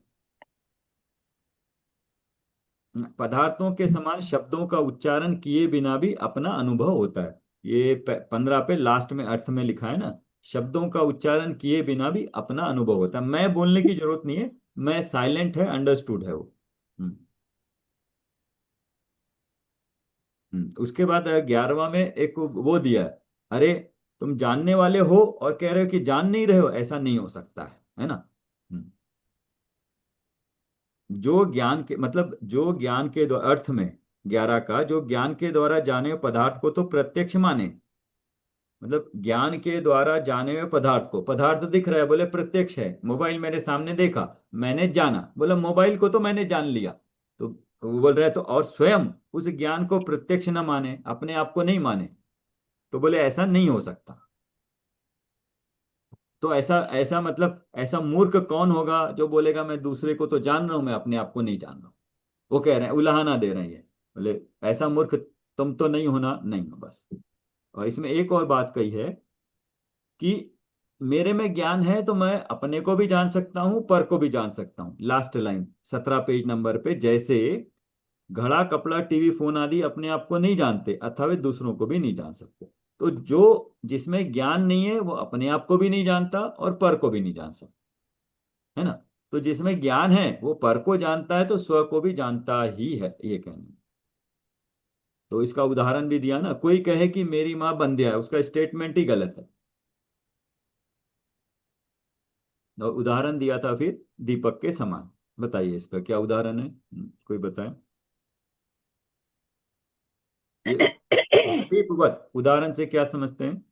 पदार्थों के समान शब्दों का उच्चारण किए बिना भी अपना अनुभव होता है। ये 15 पे लास्ट में अर्थ में लिखा है ना, शब्दों का उच्चारण किए बिना भी अपना अनुभव होता है। मैं बोलने की जरूरत नहीं है, मैं साइलेंट है, अंडरस्टूड है वो। हम्म। उसके बाद 11वां में एक वो दिया है, अरे तुम जानने वाले हो और कह रहे हो कि जान नहीं रहे हो, ऐसा नहीं हो सकता है ना। हम्म। जो ज्ञान के मतलब जो ज्ञान के अर्थ में 11 का, जो ज्ञान के द्वारा जाने हुए पदार्थ को तो प्रत्यक्ष माने, मतलब ज्ञान के द्वारा जाने हुए पदार्थ को, पदार्थ दिख रहा है बोले प्रत्यक्ष है, मोबाइल मेरे सामने देखा, मैंने जाना, बोला मोबाइल को तो मैंने जान लिया। तो वो बोल रहा है तो और स्वयं उस ज्ञान को प्रत्यक्ष न माने, अपने आप को नहीं माने, तो बोले ऐसा नहीं हो सकता। तो ऐसा ऐसा मतलब ऐसा मूर्ख कौन होगा जो बोलेगा मैं दूसरे को तो जान रहा हूं, मैं अपने आप को नहीं जान रहा हूं। वो कह रहे हैं, उलाहना दे रहे हैं ये, बोले ऐसा मूर्ख तुम तो नहीं होना, नहीं हो बस। और इसमें एक और बात कही है कि मेरे में ज्ञान है तो मैं अपने को भी जान सकता हूं, पर को भी जान सकता हूं। लास्ट लाइन 17 पेज नंबर पे, जैसे घड़ा कपड़ा टीवी फोन आदि अपने आप को नहीं जानते अथवा वे दूसरों को भी नहीं जान सकते। तो जो जिसमें ज्ञान नहीं है वो अपने आप को भी नहीं जानता और पर को भी नहीं जान सकता, है ना। तो जिसमें ज्ञान है वो पर को जानता है, तो स्व को भी जानता ही है, ये कहना। तो इसका उदाहरण भी दिया ना, कोई कहे कि मेरी माँ बंध्या है, उसका स्टेटमेंट ही गलत है। और उदाहरण दिया था फिर दीपक के समान। बताइए इसका क्या उदाहरण है, कोई बताए। ये दीपवत उदाहरण से क्या समझते हैं?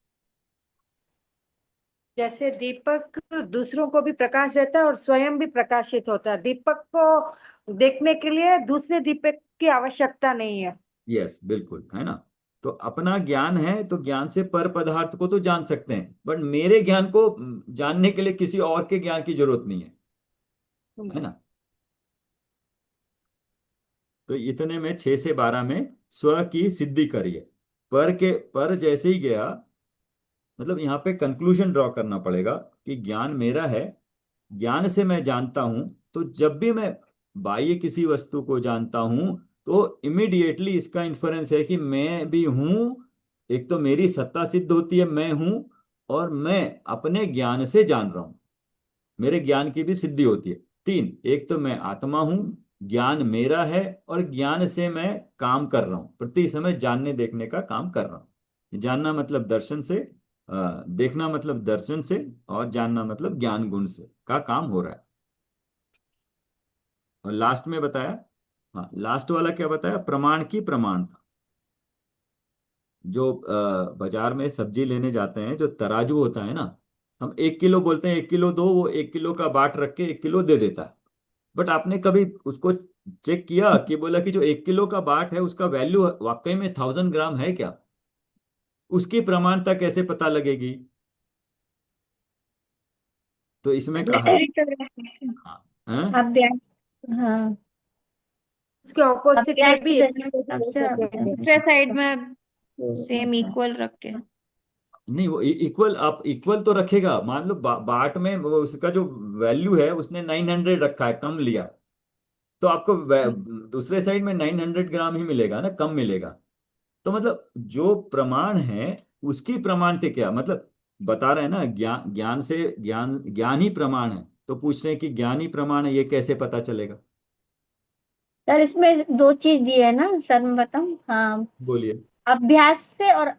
जैसे दीपक दूसरों को भी प्रकाश देता है और स्वयं भी प्रकाशित होता है। दीपक को देखने के लिए दूसरे दीपक की आवश्यकता नहीं है। यस, बिल्कुल, है ना। तो अपना ज्ञान है तो ज्ञान से पर पदार्थ को तो जान सकते हैं, बट मेरे ज्ञान को जानने के लिए किसी और के ज्ञान की जरूरत नहीं है ना। तो इतने में 6 से 12 में स्व की सिद्धि करिए। पर जैसे ही गया, मतलब यहाँ पे कंक्लूजन ड्रॉ करना पड़ेगा कि ज्ञान मेरा है, ज्ञान से मैं जानता हूं। तो जब भी मैं बाह्य किसी वस्तु को जानता हूं, तो इमिडिएटली इसका इन्फरेंस है कि मैं भी हूं। एक तो मेरी सत्ता सिद्ध होती है, मैं हूं, और मैं अपने ज्ञान से जान रहा हूं, मेरे ज्ञान की भी सिद्धि होती है। 3, एक तो मैं आत्मा हूं, ज्ञान मेरा है, और ज्ञान से मैं काम कर रहा हूं, प्रति समय जानने देखने का काम कर रहा हूं। जानना मतलब दर्शन से, देखना मतलब दर्शन से, और जानना मतलब ज्ञान गुण से का काम हो रहा है। और लास्ट में बताया, हाँ लास्ट वाला क्या बताया, प्रमाण की प्रमाणता। जो बाजार में सब्जी लेने जाते हैं, जो तराजू होता है ना, हम 1 किलो बोलते हैं, 1 किलो दो, वो 1 किलो का बाट रख के 1 किलो दे देता है। बट आपने कभी उसको चेक किया कि बोला कि जो 1 किलो का बाट है उसका वैल्यू वाकई में 1000 ग्राम है क्या? उसकी प्रमाणता कैसे पता लगेगी? तो इसमें कहा है, हाँ, हैं? अभ्यास। हाँ, उसके ऑपोजिट अभ्यास में भी अच्छा, दूसरे साइड में सेम इक्वल रख के। नहीं, वो इक्वल, आप इक्वल तो रखेगा, मान लो बाट में वो उसका जो वैल्यू है उसने 900 रखा है, कम लिया है, तो आपको दूसरे साइड में 900 ग्राम ही मिलेगा ना, कम मिलेगा। तो मतलब जो प्रमाण है उसकी प्रमाणते क्या, मतलब बता रहे हैं ना, ज्ञान ज्ञान से ज्ञान, ज्ञान ही प्रमाण है। तो पूछ रहे हैं कि ज्ञान ही प्रमाण है, ये कैसे पता चलेगा? सर, इसमें दो चीज दी है ना सर, मैं बताऊं? हाँ, बोलिए। अभ्यास से, और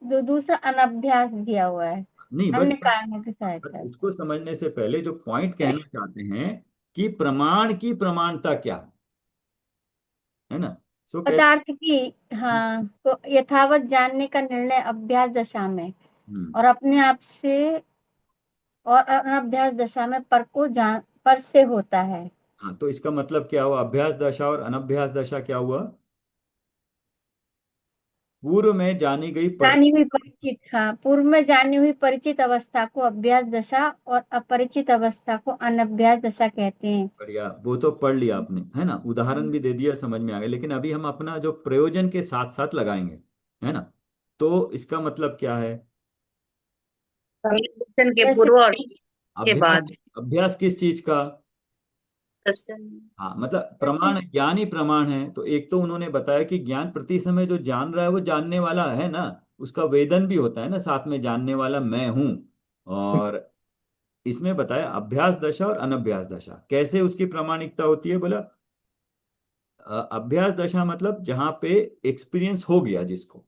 दूसरा अनभ्यास दिया हुआ है, नहीं, अन्य कारणों की बट सहायता से। उसको समझने से पहले जो पॉइंट कहना चाहते हैं कि प्रमाण की प्रमाणता क्या है ना। सो कहते पदार्थ की, हाँ, तो यथावत जानने का निर्णय अभ्यास दशा में और अपने आप से और अनभ्यास दशा में पर से होता है। हाँ, तो इसका मतलब क्या हुआ? अभ्यास दशा और अनभ्यास दशा क्या हुआ? पूर्व में जानी गई पर। जानी हुई परिचित, हाँ, पूर्व में जानी हुई परिचित अवस्था को अभ्यास दशा और अपरिचित अवस्था को अनभ्यास दशा कहते हैं। बढ़िया, वो तो पढ़ लिया आपने, है ना, उदाहरण भी दे दिया, समझ में आ गया। लेकिन अभी हम अपना जो प्रयोजन के साथ साथ लगाएंगे, है ना। तो इसका मतलब क्या है? दर्शन के जैसे पूर्व और के अभ्यास। बाद। अभ्यास किस चीज का? दर्शन। हाँ, मतलब प्रमाण, ज्ञान ही प्रमाण है। तो एक तो उन्होंने बताया कि ज्ञान प्रति समय जो जान रहा है वो जानने वाला है ना, उसका वेदन भी होता है ना साथ में, जानने वाला मैं हूं। और इसमें बताया अभ्यास दशा और अनभ्यास दशा कैसे उसकी प्रामाणिकता होती है। बोला अभ्यास दशा मतलब जहां पे एक्सपीरियंस हो गया जिसको,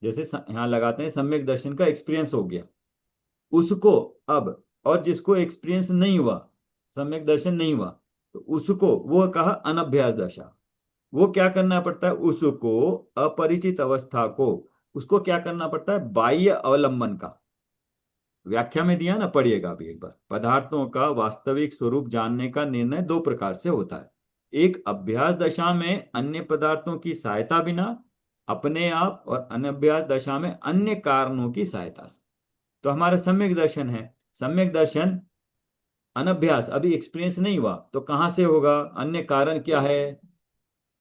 जैसे यहाँ लगाते हैं सम्यक दर्शन का एक्सपीरियंस हो गया उसको अब। और जिसको एक्सपीरियंस नहीं हुआ, सम्यक दर्शन नहीं हुआ, तो उसको वो कहा अनभ्यास दशा। वो क्या करना पड़ता है? उसको अपरिचित अवस्था को, उसको क्या करना पड़ता है? बाह्य अवलंबन का। व्याख्या में दिया ना, पढ़िएगा अभी एक बार। पदार्थों का वास्तविक स्वरूप जानने का निर्णय दो प्रकार से होता है। एक अभ्यास दशा में अन्य पदार्थों की सहायता बिना अपने आप, और अनभ्यास दशा में अन्य कारणों की सहायता से। तो हमारा सम्यक दर्शन है। सम्यक दर्शन अनभ्यास, अभी एक्सपीरियंस नहीं हुआ तो कहाँ से होगा? अन्य कारण क्या है?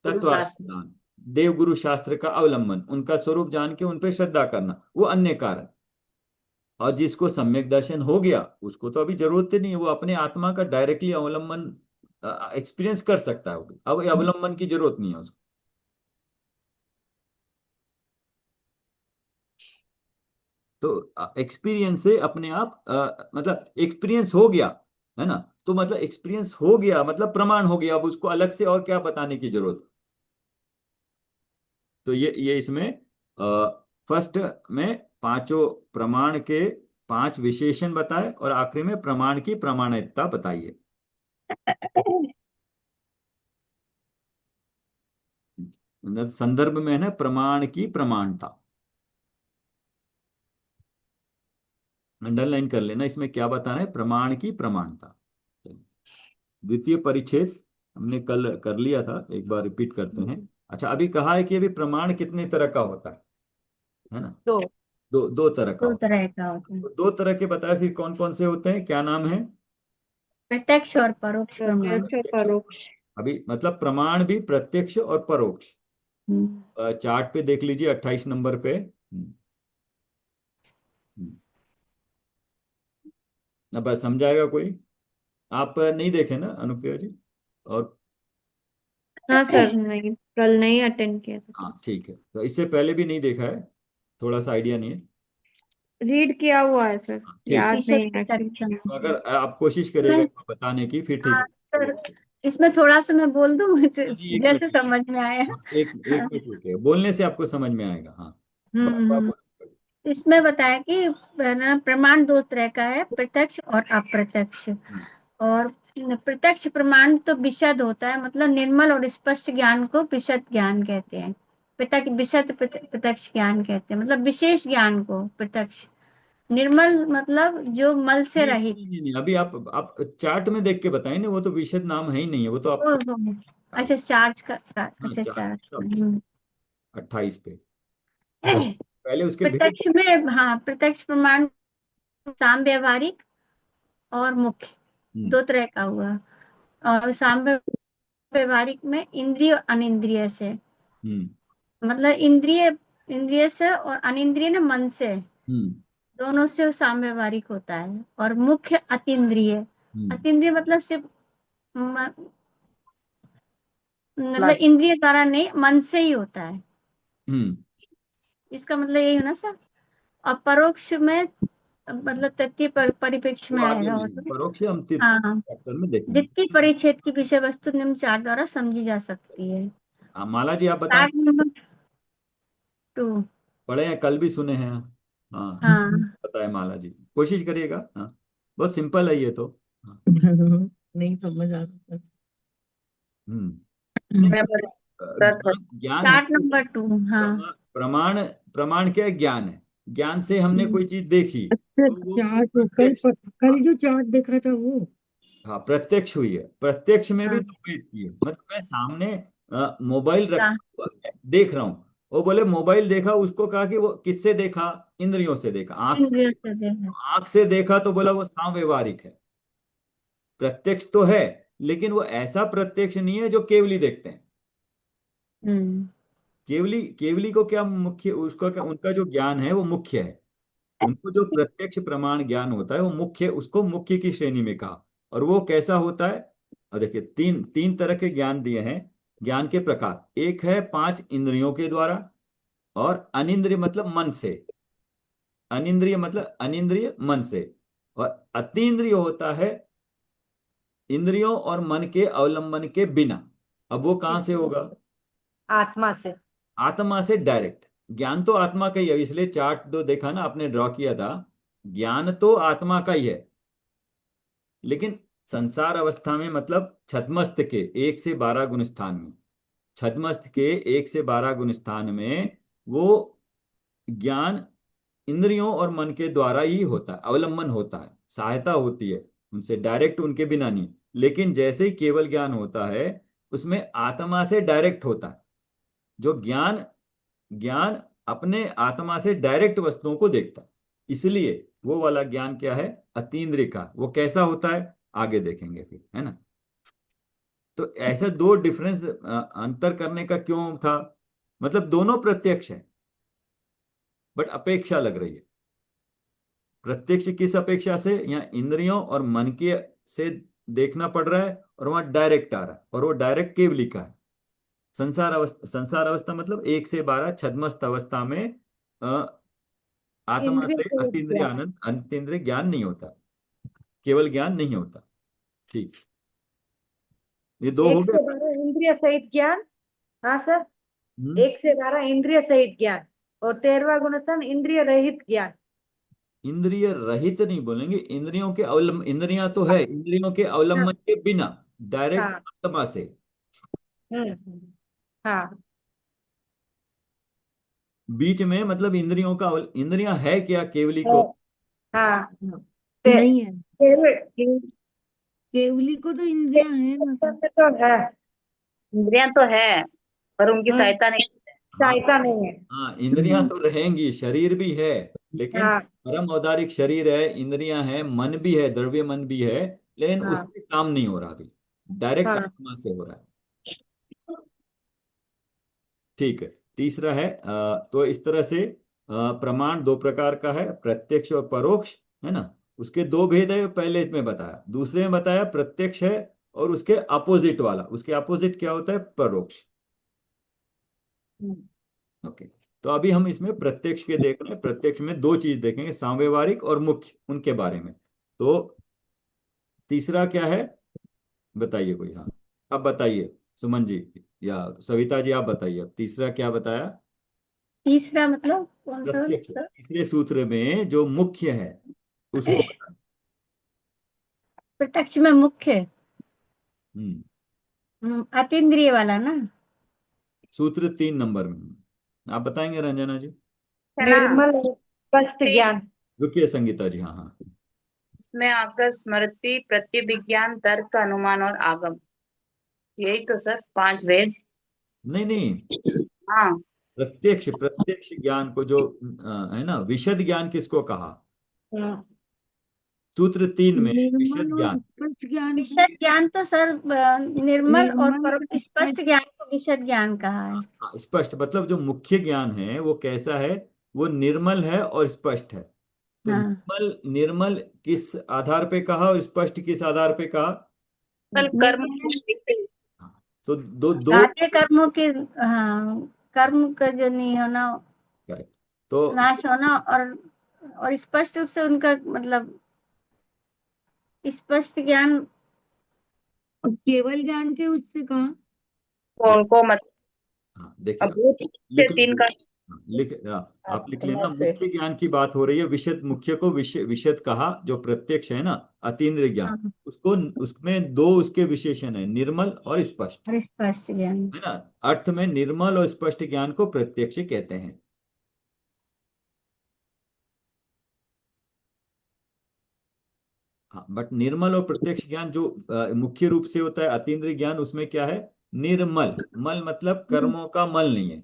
गुरु शास्त्र। तत्वानुदान, देव गुरु शास्त्र का अवलंबन, उनका स्वरूप जान के उन पर श्रद्धा करना, वो अन्य कारण। और जिसको सम्यक दर्शन हो गया उसको तो अभी जरूरत ही नहीं है, वो अपने आत्मा का डायरेक्टली अवलंबन एक्सपीरियंस कर सकता है, वो भी अब अवलंबन की जरूरत नहीं है उसको। तो एक्सपीरियंस से अपने आप मतलब एक्सपीरियंस हो गया, है ना। तो मतलब एक्सपीरियंस हो गया मतलब प्रमाण हो गया, अब उसको अलग से और क्या बताने की जरूरत। तो ये इसमें फर्स्ट में पांचों प्रमाण के पांच विशेषण बताए, और आखिरी में प्रमाण की प्रामाणिकता बताइए। मतलब संदर्भ में है ना, प्रमाण की प्रमाणता। अंडरलाइन कर लेना, इसमें क्या बताना है? प्रमाण की प्रमाणता। द्वितीय परिच्छेद हमने कल कर लिया था, एक बार रिपीट करते हैं। अच्छा, अभी कहा है कि अभी प्रमाण कितने तरह का होता है ना? तो दो दो तरह का दो होता तरह का होता है, है। तो दो तरह के बताए, फिर कौन कौन से होते हैं, क्या नाम है? प्रत्यक्ष और परोक्ष प्रमाण। प्रत्यक्ष और परोक्ष। अभी मतलब प्रमाण भी प्रत्यक्ष और परोक्ष। हम्म। चार्ट पे देख लीजिए 28 नंबर पे। हम्म। अब बस समझाएगा कोई? आप नहीं देखे ना अनुप्रिया जी? और हाँ सर, नहीं, कल नहीं अटेंड किया था तो। हाँ ठीक है, तो इससे पहले भी नहीं देखा है, थोड़ा सा आइडिया नहीं है। रीड किया हुआ है सर, हाँ, ठीक है। याद ईश्वर नहीं की एक्चुअली। चर्चा तो में। अगर आप कोशिश करिएगा मैं- इसको बताने की, फिर ठीक हाँ है। सर, इसमें थोड़ा सा मैं बोल दूं मुझे हाँ जी, एक जैसे मिनट। समझ में आया। हाँ, एक एक मिनट रुकिए, बोलने से आपको समझ में आएगा। हाँ, बाबा हम्म। बोल। इसमें बताया कि है ना, प्रमाण दो तरह का है, प्रत्यक्ष और अप्रत्यक्ष। हम्म, और प्रत्यक्ष प्रमाण तो विशद होता है, मतलब निर्मल और स्पष्ट ज्ञान को विशद ज्ञान कहते हैं। प्रत्यक्ष विशद प्रत्यक्ष ज्ञान कहते हैं, मतलब विशेष ज्ञान को प्रत्यक्ष। निर्मल मतलब जो मल से नहीं नहीं रहित। नहीं नहीं नहीं, अभी आप चार्ट में देख के बताएं ना, वो तो विशद नाम है ही नहीं है, वो तो आप। ओहो, अच्छा चार्ज का, हाँ, अच्छा चार्ट चार्ज का, हिसाब से 28 पे। तो पहले उसके भेद। प्रत्यक्ष में, हाँ, प्रत्यक्ष प्रमाण साम व्यवहारिक और मुख्य, हम्म। दो तरह का हुआ। और साम व्यवहारिक में इंद्रिय और अनिंद्रिय से, हम्म। मतलब इंद्रिय इंद्रिय से और अनिंद्रिय ने मन से, हम्म। दोनों से साम व्यवहारिक होता है। और मुख्य अतीन्द्रिय। हम्म। अतीन्द्रिय मतलब सिर्फ मतलब लास्ट। इंद्रिय द्वारा नहीं, मन से ही होता है। हम्म। इसका मतलब यही होना सर। और परोक्ष में मतलब तृतीय परिप्रेक्ष्य वो में आगे आएगा वो मिलेगा, तो। परोक्ष हम हाँ, चैप्टर में देखेंगे। जिसकी परिच्छेद की विषय वस्तु निम्न चार द्वारा समझी जा सकती है। माला जी आप बताएं। Chart number 2। पढ़े हैं, कल भी सुने हैं। हाँ, हाँ, पता है माला जी, कोशिश करिएगा। हाँ, बहुत सिंपल है ये तो। हाँ। नहीं समझ आ रहा। हम्म। मैं नहीं, बता थोड़ा। ज्ञान है। Chart number 2। हाँ, प्रमाण प्रमाण क्या है? ज्ञान है। ज्ञान से हमने कोई चीज देखी अच्छा, तो वो चार्ट प्रत्यक्ष, कल जो चार्ट देख रहा था वो। हाँ प्रत्यक्ष हुई है। प्रत्यक्ष में भी हाँ दो भेद की है, मतलब मैं सामने मोबाइल रखा हाँ, हुआ है, देख रहा हूँ। वो बोले मोबाइल देखा, उसको कहा कि वो किससे देखा, इंद्रियों से देखा, आंख से इंद्रियों देखा। से देखा। आंख से देखा तो बोला वो सांव्यवहारिक है। प्रत्यक्ष तो है, लेकिन वो ऐसा प्रत्यक्ष नहीं है जो केवली देखते हैं। हम्म। केवली केवली को क्या मुख्य, उसका क्या, उनका जो ज्ञान है वो मुख्य है। उनको जो प्रत्यक्ष प्रमाण ज्ञान होता है वो मुख्य, उसको मुख्य की श्रेणी में कहा। और वो कैसा होता है? और देखिए, तीन तीन तरह के ज्ञान दिए हैं। ज्ञान के प्रकार, एक है पांच इंद्रियों के द्वारा, और अनिंद्रिय मतलब मन से, अनिंद्रिय मतलब अनिंद्रिय मन से, और अतीन्द्रिय होता है इंद्रियों और मन के अवलंबन के बिना। अब वो कहाँ से होगा? आत्मा से। आत्मा से डायरेक्ट। ज्ञान तो आत्मा का ही है, इसलिए चार्ट जो देखा ना आपने, ड्रॉ किया था, ज्ञान तो आत्मा का ही है। लेकिन संसार अवस्था में, मतलब छद्मस्त के 1 से 12 गुण स्थान में, छद्मस्त के 1 से 12 गुण स्थान में वो ज्ञान इंद्रियों और मन के द्वारा ही होता है, अवलंबन होता है, सहायता होती है उनसे, डायरेक्ट उनके बिना नहीं। लेकिन जैसे ही केवल ज्ञान होता है, उसमें आत्मा से डायरेक्ट होता है। जो ज्ञान ज्ञान अपने आत्मा से डायरेक्ट वस्तुओं को देखता है, इसलिए वो वाला ज्ञान क्या है? अतीन्द्रिय का। वो कैसा होता है आगे देखेंगे फिर, है ना। तो ऐसे दो डिफरेंस, अंतर करने का क्यों था? मतलब दोनों प्रत्यक्ष है, बट अपेक्षा लग रही है। प्रत्यक्ष किस अपेक्षा से? यहाँ इंद्रियों और मन के से देखना पड़ रहा है, और वहां डायरेक्ट आ रहा है, और वो डायरेक्ट केवली का है। संसार अवस्था मतलब 1 से 12 छद्मस्त अवस्था में आत्मा इंद्रिय से से अतीन्द्रिय ज्ञान। आनंद, अतीन्द्रिय ज्ञान नहीं होता, केवल ज्ञान नहीं होता। ठीक, ये दो हो एक गए। से 12 इंद्रिय सहित ज्ञान। हाँ सर। हम्म। 1 से 12 इंद्रिय सहित ज्ञान और 13वां गुणस्थान इंद्रिय रहित ज्ञान। इंद्रिय रहित नहीं बोलेंगे, इंद्रियों के अवलंब, इंद्रियां तो है, इंद्रियों के हाँ अवलंबन के बिना, डायरेक्ट हाँ। आत्मा से। हाँ। बीच में मतलब इंद्रियों का इंद्रियां है क्या केवली को? हाँ। हाँ। नहीं है। केवल केवली को तो इंद्रियां हैं ना सर। तो है, इंद्रियां तो है, पर उनकी सहायता नहीं। हाँ, सहायता नहीं है। हाँ इंद्रियां तो रहेंगी, शरीर भी है, लेकिन हाँ परम औदारिक शरीर है, इंद्रियां हैं, मन भी है, द्रव्य मन भी है, लेकिन हाँ उससे काम नहीं हो रहा अभी, डायरेक्ट हाँ। आत्मा से हो रहा है। ठीक है। तीसरा है तो इस तरह से प्रमाण दो प्रकार का है, प्रत्यक्ष और परोक्ष, है ना। उसके दो भेद है, पहले में बताया, दूसरे में बताया प्रत्यक्ष है, और उसके अपोजिट वाला, उसके अपोजिट क्या होता है? परोक्ष। ओके। तो अभी हम इसमें प्रत्यक्ष के देख रहे हैं। प्रत्यक्ष में दो चीज देखेंगे, सांव्यवहारिक और मुख्य, उनके बारे में। तो तीसरा क्या है बताइए कोई? हाँ, अब बताइए सुमन जी या सविता जी, आप बताइए अब तीसरा क्या बताया? तीसरा मतलब कौन सा प्रत्यक्ष, सर? तीसरे सूत्र में जो मुख्य है उसको बताएं। प्रत्यक्ष में मुख्य हम्म। अतीन्द्रिय वाला ना। सूत्र 3 नंबर में आप बताएंगे रंजना जी? है ना। निर्मल और स्पष्ट ज्ञान। रुकिए संगीता जी, हाँ हाँ। इसमें आकर स्मृति, प्रत्यभिज्ञान, तर्क, अनुमान और आगम, यही तो सर 5 वेद। नहीं नहीं, हाँ। प्रत्यक्ष प्रत्यक्ष ज्ञान को जो है ना, विशद ज्ञान किसको कहा? सूत्र 3 में विशद निर्मल और ज्ञान। स्पष्ट ज्ञान को विशद ज्ञान तो सर निर्मल और निर्मल और स्पष्ट स्पष्ट। ज्ञान को विशद ज्ञान कहा है। हाँ, स्पष्ट मतलब जो मुख्य ज्ञान है वो कैसा है? वो निर्मल है और स्पष्ट है। तो हाँ, निर्मल, निर्मल किस आधार पे कहा, और स्पष्ट किस आधार पे कहा? कल कर्म निर्मल हाँ, तो दो दो। घाते कर्मों के, हाँ, कर्म का जो नहीं होना, करेक्ट। तो नाश होना, और स्पष्ट रूप से उनका मतलब स्पष्ट ज्ञान। और केवल ज्ञान के उससे कहा। देख, उनको मत। हाँ देखिए, अब वो से लिख 3 लीजिए। का। हाँ, लिख आप लिख आत्मा लेना, से। मुख्य ज्ञान की बात हो रही है, विशद, मुख्य को विशद कहा, जो प्रत्यक्ष है ना, अतीन्द्रिय ज्ञान, हाँ, उसको, उसमें दो उसके विशेषण है, निर्मल और स्पष्ट, और स्पष्ट ज्ञान। है ना। अर्थ में निर्मल और स्पष्ट ज्ञान को प्रत्यक्ष कहते हैं। हाँ, बट निर्मल और प्रत्यक्ष ज्ञान जो मुख्य रूप से होता है अतीन्द्रिय ज्ञान, उसमें क्या है? निर्मल। मल मतलब कर्मों का मल नहीं है,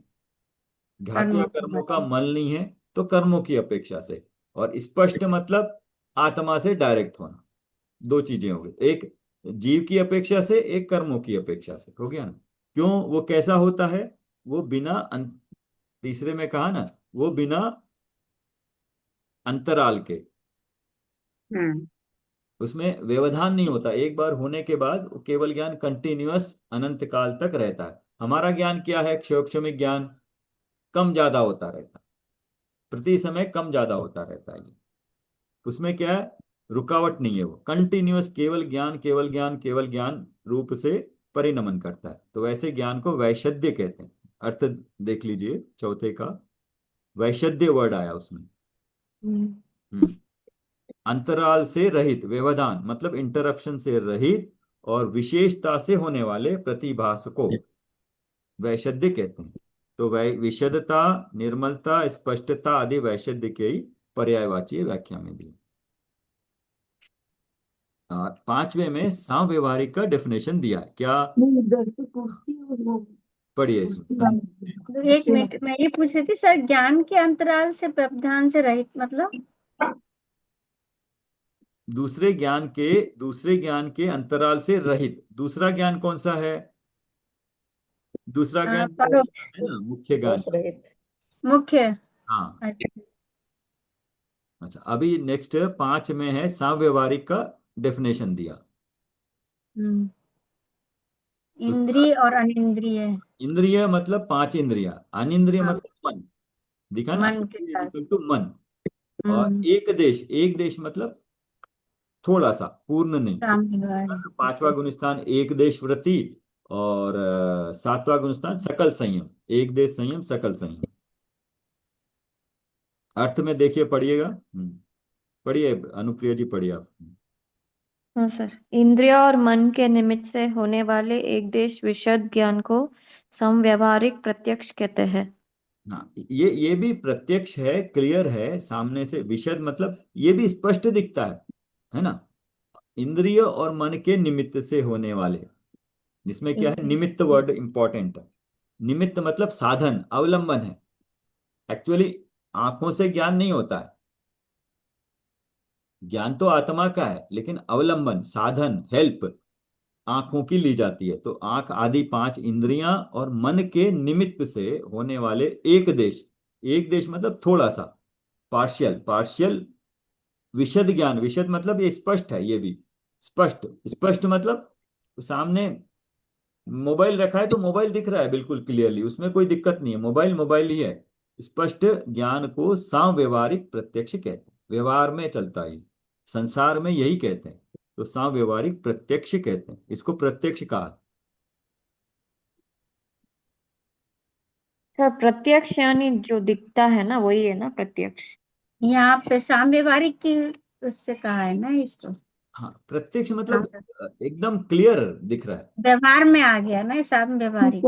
घातु कर्मों का कर्मों का बल। मल नहीं है, तो कर्मों की अपेक्षा से। और स्पष्ट मतलब आत्मा से डायरेक्ट होना। दो चीजें हो गई, एक जीव की अपेक्षा से, एक कर्मों की अपेक्षा से, हो गया ना? क्यों? वो कैसा होता है? वो बिना तीसरे में कहा ना, वो बिना अंतराल के, हम्म। उसमें व्यवधान नहीं होता। एक बार होने के बाद वो केवल ज्ञान कंटिन्यूअस अनंत काल तक रहता है। हमारा ज्ञान क्या है? क्षोभक्षमिक ज्ञान कम ज्यादा होता रहता है, प्रति समय कम ज्यादा होता रहता है। उसमें क्या है? रुकावट नहीं है, वो कंटिन्यूअस केवल ज्ञान केवल ज्ञान केवल ज्ञान रूप से परिणमन करता है। तो वैसे ज्ञान को वैशद्य कहते हैं। अर्थ देख लीजिए चौथे का, वैशद्य वर्ड आया उसमें। हम्म। हम्म। अंतराल से रहित, व्यवधान मतलब इंटरप्शन से रहित और विशेषता से होने वाले प्रतिभास को वैशद्य कहते हैं। तो विशदता, निर्मलता, स्पष्टता आदि वैशद्य के ही पर्यायवाची व्याख्या में दी। और पांचवे में सांव्यवहारिक का डेफिनेशन दिया है क्या? पढ़िए इसमें। तो एक मिनट, मैं ये पूछ रही थी सर, ज्ञान के अंतराल से व्यवधान से रहित मतलब? दूसरे ज्ञान के अंतराल से रहित। दूसरा ज्ञान कौन सा है? दूसरा ज्ञान परो है ना, मुख्य ज्ञान। दोष रहित। मुख्य। हाँ। अच्छा। अच्छा, अभी नेक्स्ट पांच में है सांव्यवहारिक का डेफिनेशन दिया। हम्म। उसका इंद्रिय और अनिंद्रिय। इंद्रिय मतलब पांच इंद्रिया, अनिंद्रिय हाँ, मतलब मन। दिखा ना, मन के साथ। टू मन। और हम्म। एक देश मतलब थोड़ा सा, पूर्ण नहीं। तो साम्यवाद। पांचवा गुण स्थान एक देश वृत्ति, और सातवां गुण स्थान सकल संयम। एक देश संयम, सकल संयम। अर्थ में देखिए, पढ़िएगा। पढ़िए अनुप्रिया जी, पढ़िए आप। हाँ सर। इंद्रिय और मन के निमित्त से होने वाले एक देश विशद ज्ञान को समव्यावहारिक प्रत्यक्ष कहते हैं। हाँ, ये भी प्रत्यक्ष है, क्लियर है सामने से। विशद मतलब ये भी स्पष्ट दिखता है ना? इंद्रिय और मन के निमित्त से होने वाले, जिसमें क्या है? एक निमित्त वर्ड इंपॉर्टेंट है। निमित्त मतलब साधन, अवलंबन है। एक्चुअली आंखों से ज्ञान नहीं होता है, ज्ञान तो आत्मा का है, लेकिन अवलंबन, साधन, हेल्प आंखों की ली जाती है। तो आंख आदि पांच इंद्रियां और मन के निमित्त से होने वाले एक देश। एक देश मतलब थोड़ा सा, पार्शियल पार्शियल। विशद ज्ञान, विशद मतलब ये स्पष्ट है, ये भी स्पष्ट। स्पष्ट मतलब सामने मोबाइल रखा है तो मोबाइल दिख रहा है बिल्कुल क्लियरली, उसमें कोई दिक्कत नहीं है, मोबाइल मोबाइल ही है। स्पष्ट ज्ञान को सांव्यवहारिक प्रत्यक्ष कहते हैं। व्यवहार में चलता है, संसार में यही कहते हैं। तो सांव्यवहारिक प्रत्यक्ष कहते हैं, इसको प्रत्यक्ष कहा। सर प्रत्यक्ष यानी जो दिखता है ना, वही है ना प्रत्यक्ष? यहाँ पे साम्यवारिक की उससे कहा है ना इसको। हाँ, प्रत्यक्ष मतलब एकदम क्लियर दिख रहा है। व्यवहार में आ गया ना साम्यवारिक।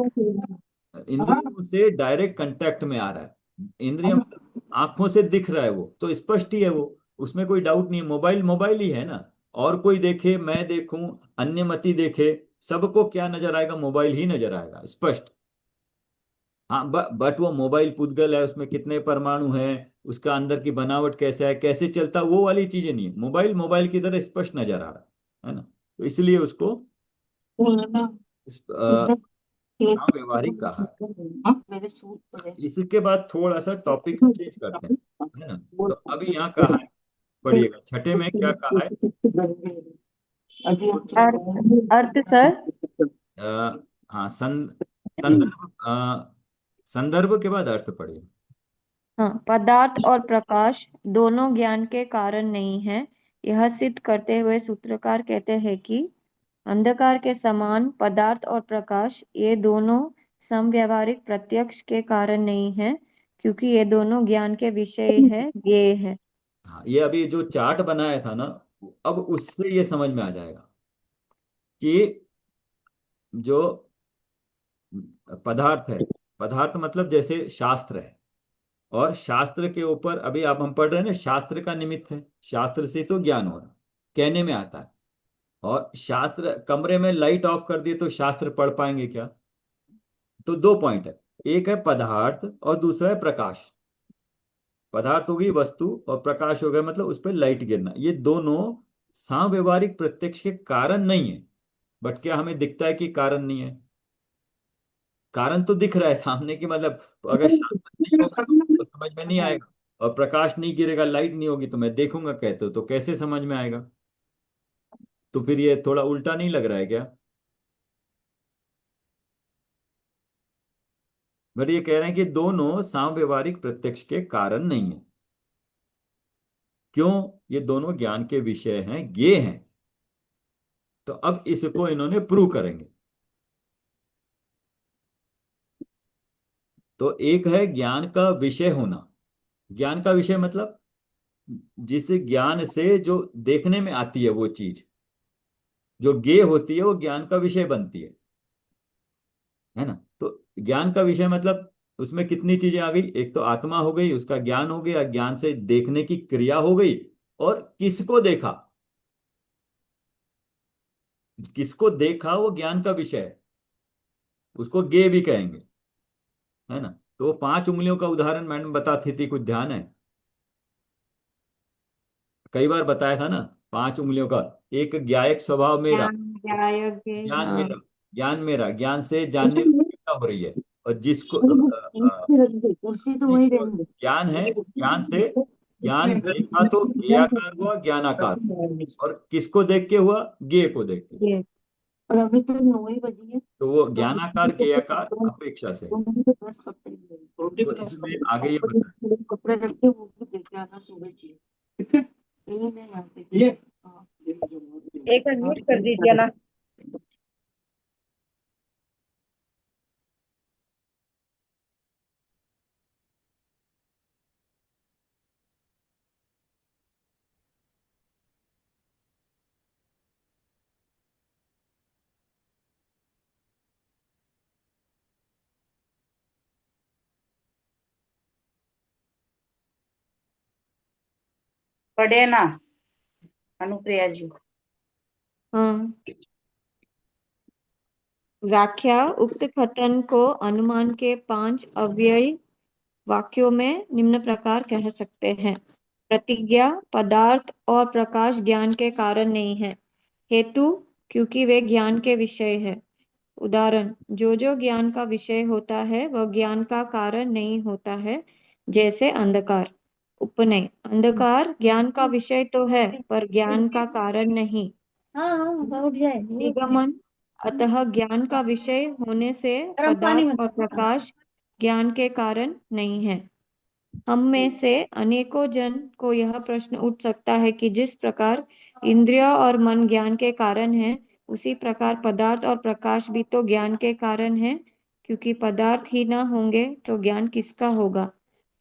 इंद्रियों से डायरेक्ट कांटेक्ट में आ रहा है। इंद्रिय मतलब आंखों से दिख रहा है, वो तो स्पष्ट ही है वो, उसमें कोई डाउट नहीं है। मोबाइल मोबाइल ही है ना। और कोई देखे, मैं देखूं, अन्य मति देखे, सबको क्या नजर आएगा? मोबाइल ही नजर आएगा, स्पष्ट। हाँ, बट वो मोबाइल पुद्गल है, उसमें कितने परमाणु हैं, उसका अंदर की बनावट कैसा है, कैसे चलता है, वो वाली चीजें नहीं है। मोबाइल मोबाइल की तरह स्पष्ट नजर आ रहा है ना? तो इसलिए उसको व्यवहारिक कहा है। इसके बाद थोड़ा सा टॉपिक चेंज करते हैं, है ना? तो अभी यहाँ कहा है, पढ़िएगा छठे में क्या कहा है? अर्थ, अर्थ सर। हाँ, संदर्भ, संदर्भ के बाद अर्थ पढ़िए। हाँ, पदार्थ और प्रकाश दोनों ज्ञान के कारण नहीं है। यह सिद्ध करते हुए सूत्रकार कहते हैं कि अंधकार के समान पदार्थ और प्रकाश ये दोनों समव्यावहारिक प्रत्यक्ष के कारण नहीं है, क्योंकि ये दोनों ज्ञान के विषय है, ज्ञेय है। हाँ, ये अभी जो चार्ट बनाया था ना, अब उससे ये समझ में आ जाएगा कि जो पदार्थ है, पदार्थ मतलब जैसे शास्त्र है, और शास्त्र के ऊपर अभी आप हम पढ़ रहे हैं ना, शास्त्र का निमित्त है, शास्त्र से तो ज्ञान हो रहा। कहने में आता है। और शास्त्र, कमरे में लाइट ऑफ कर दिए तो शास्त्र पढ़ पाएंगे क्या? तो दो पॉइंट है, एक है पदार्थ और दूसरा है प्रकाश। पदार्थ हो गई वस्तु और प्रकाश हो गया मतलब उस पर लाइट गिरना। ये दोनों सांव्यवहारिक प्रत्यक्ष के कारण नहीं है। बट क्या हमें दिखता है कि कारण नहीं है? कारण तो दिख रहा है सामने की, मतलब अगर शास्त्र नहीं होगा तो समझ में नहीं आएगा। और प्रकाश नहीं गिरेगा, लाइट नहीं होगी तो मैं देखूंगा कहते हो, तो कैसे समझ में आएगा? तो फिर ये थोड़ा उल्टा नहीं लग रहा है क्या? बट ये कह रहे हैं कि दोनों सांव्यवहारिक प्रत्यक्ष के कारण नहीं है। क्यों? ये दोनों ज्ञान के विषय हैं, ये हैं। तो अब इसको इन्होंने प्रूव करेंगे। तो एक है ज्ञान का विषय होना। ज्ञान का विषय मतलब जिस ज्ञान से जो देखने में आती है वो चीज, जो ज्ञेय होती है वो ज्ञान का विषय बनती है ना? तो ज्ञान का विषय मतलब उसमें कितनी चीजें आ गई, एक तो आत्मा हो गई, उसका ज्ञान हो गया, ज्ञान से देखने की क्रिया हो गई, और किसको देखा, किसको देखा वो ज्ञान का विषय है, उसको ज्ञेय भी कहेंगे, है ना? तो वो 5 उंगलियों का उदाहरण मैडम बताती थी, कुछ ध्यान है? कई बार बताया था ना, 5 उंगलियों का। एक ज्ञायक स्वभाव मेरा, ज्ञान गायक ज्ञान हाँ। मेरा, ज्ञान मेरा, ज्ञान से जानने में क्या हो रही है। और जिसको कुर्सी तो वही जिसको देंगे। ज्ञान है, ज्ञान से ज्ञान देखा तो ज्ञेयाकार हुआ, ज्ञानाकार। और किसको देख के हुआ? ज्ञेय को देख के। ये और अभी तो 9 ही बजी है। तो वो तो ज्ञानाकार ज्ञेयाकार अपेक्षा से है। उन्होंने तो 10 कपड़े लिए। छोटे तो प्रेस इसमें कपड़े आगे ये और बता, जो कपड़े रखते हैं वो भी देखे आना सुबह चाहिए। कितने? यही नहीं आते ये। हाँ। एक बार म्यूट कर दीजिए ना। पढ़े ना अनुप्रिया जी। हाँ। व्याख्या उक्त कथन को अनुमान के 5 अव्ययी वाक्यों में निम्न प्रकार कह सकते हैं। प्रतिज्ञा पदार्थ और प्रकाश ज्ञान के कारण नहीं है। हेतु क्योंकि वे ज्ञान के विषय है। उदाहरण जो जो ज्ञान का विषय होता है वह ज्ञान का कारण नहीं होता है, जैसे अंधकार। उपनय अंधकार ज्ञान का विषय तो है पर ज्ञान का कारण नहीं। हाँ हाँ उठ जाए। निगमन अतः ज्ञान का विषय होने से गर्म पानी में। पदार्थ और प्रकाश ज्ञान के कारण नहीं है। हम में से अनेकों जन को यह प्रश्न उठ सकता है कि जिस प्रकार इंद्रिय और मन ज्ञान के कारण है, उसी प्रकार पदार्थ और प्रकाश भी तो ज्ञान के कारण है, क्योंकि पदार्थ ही ना होंगे तो ज्ञान किसका होगा,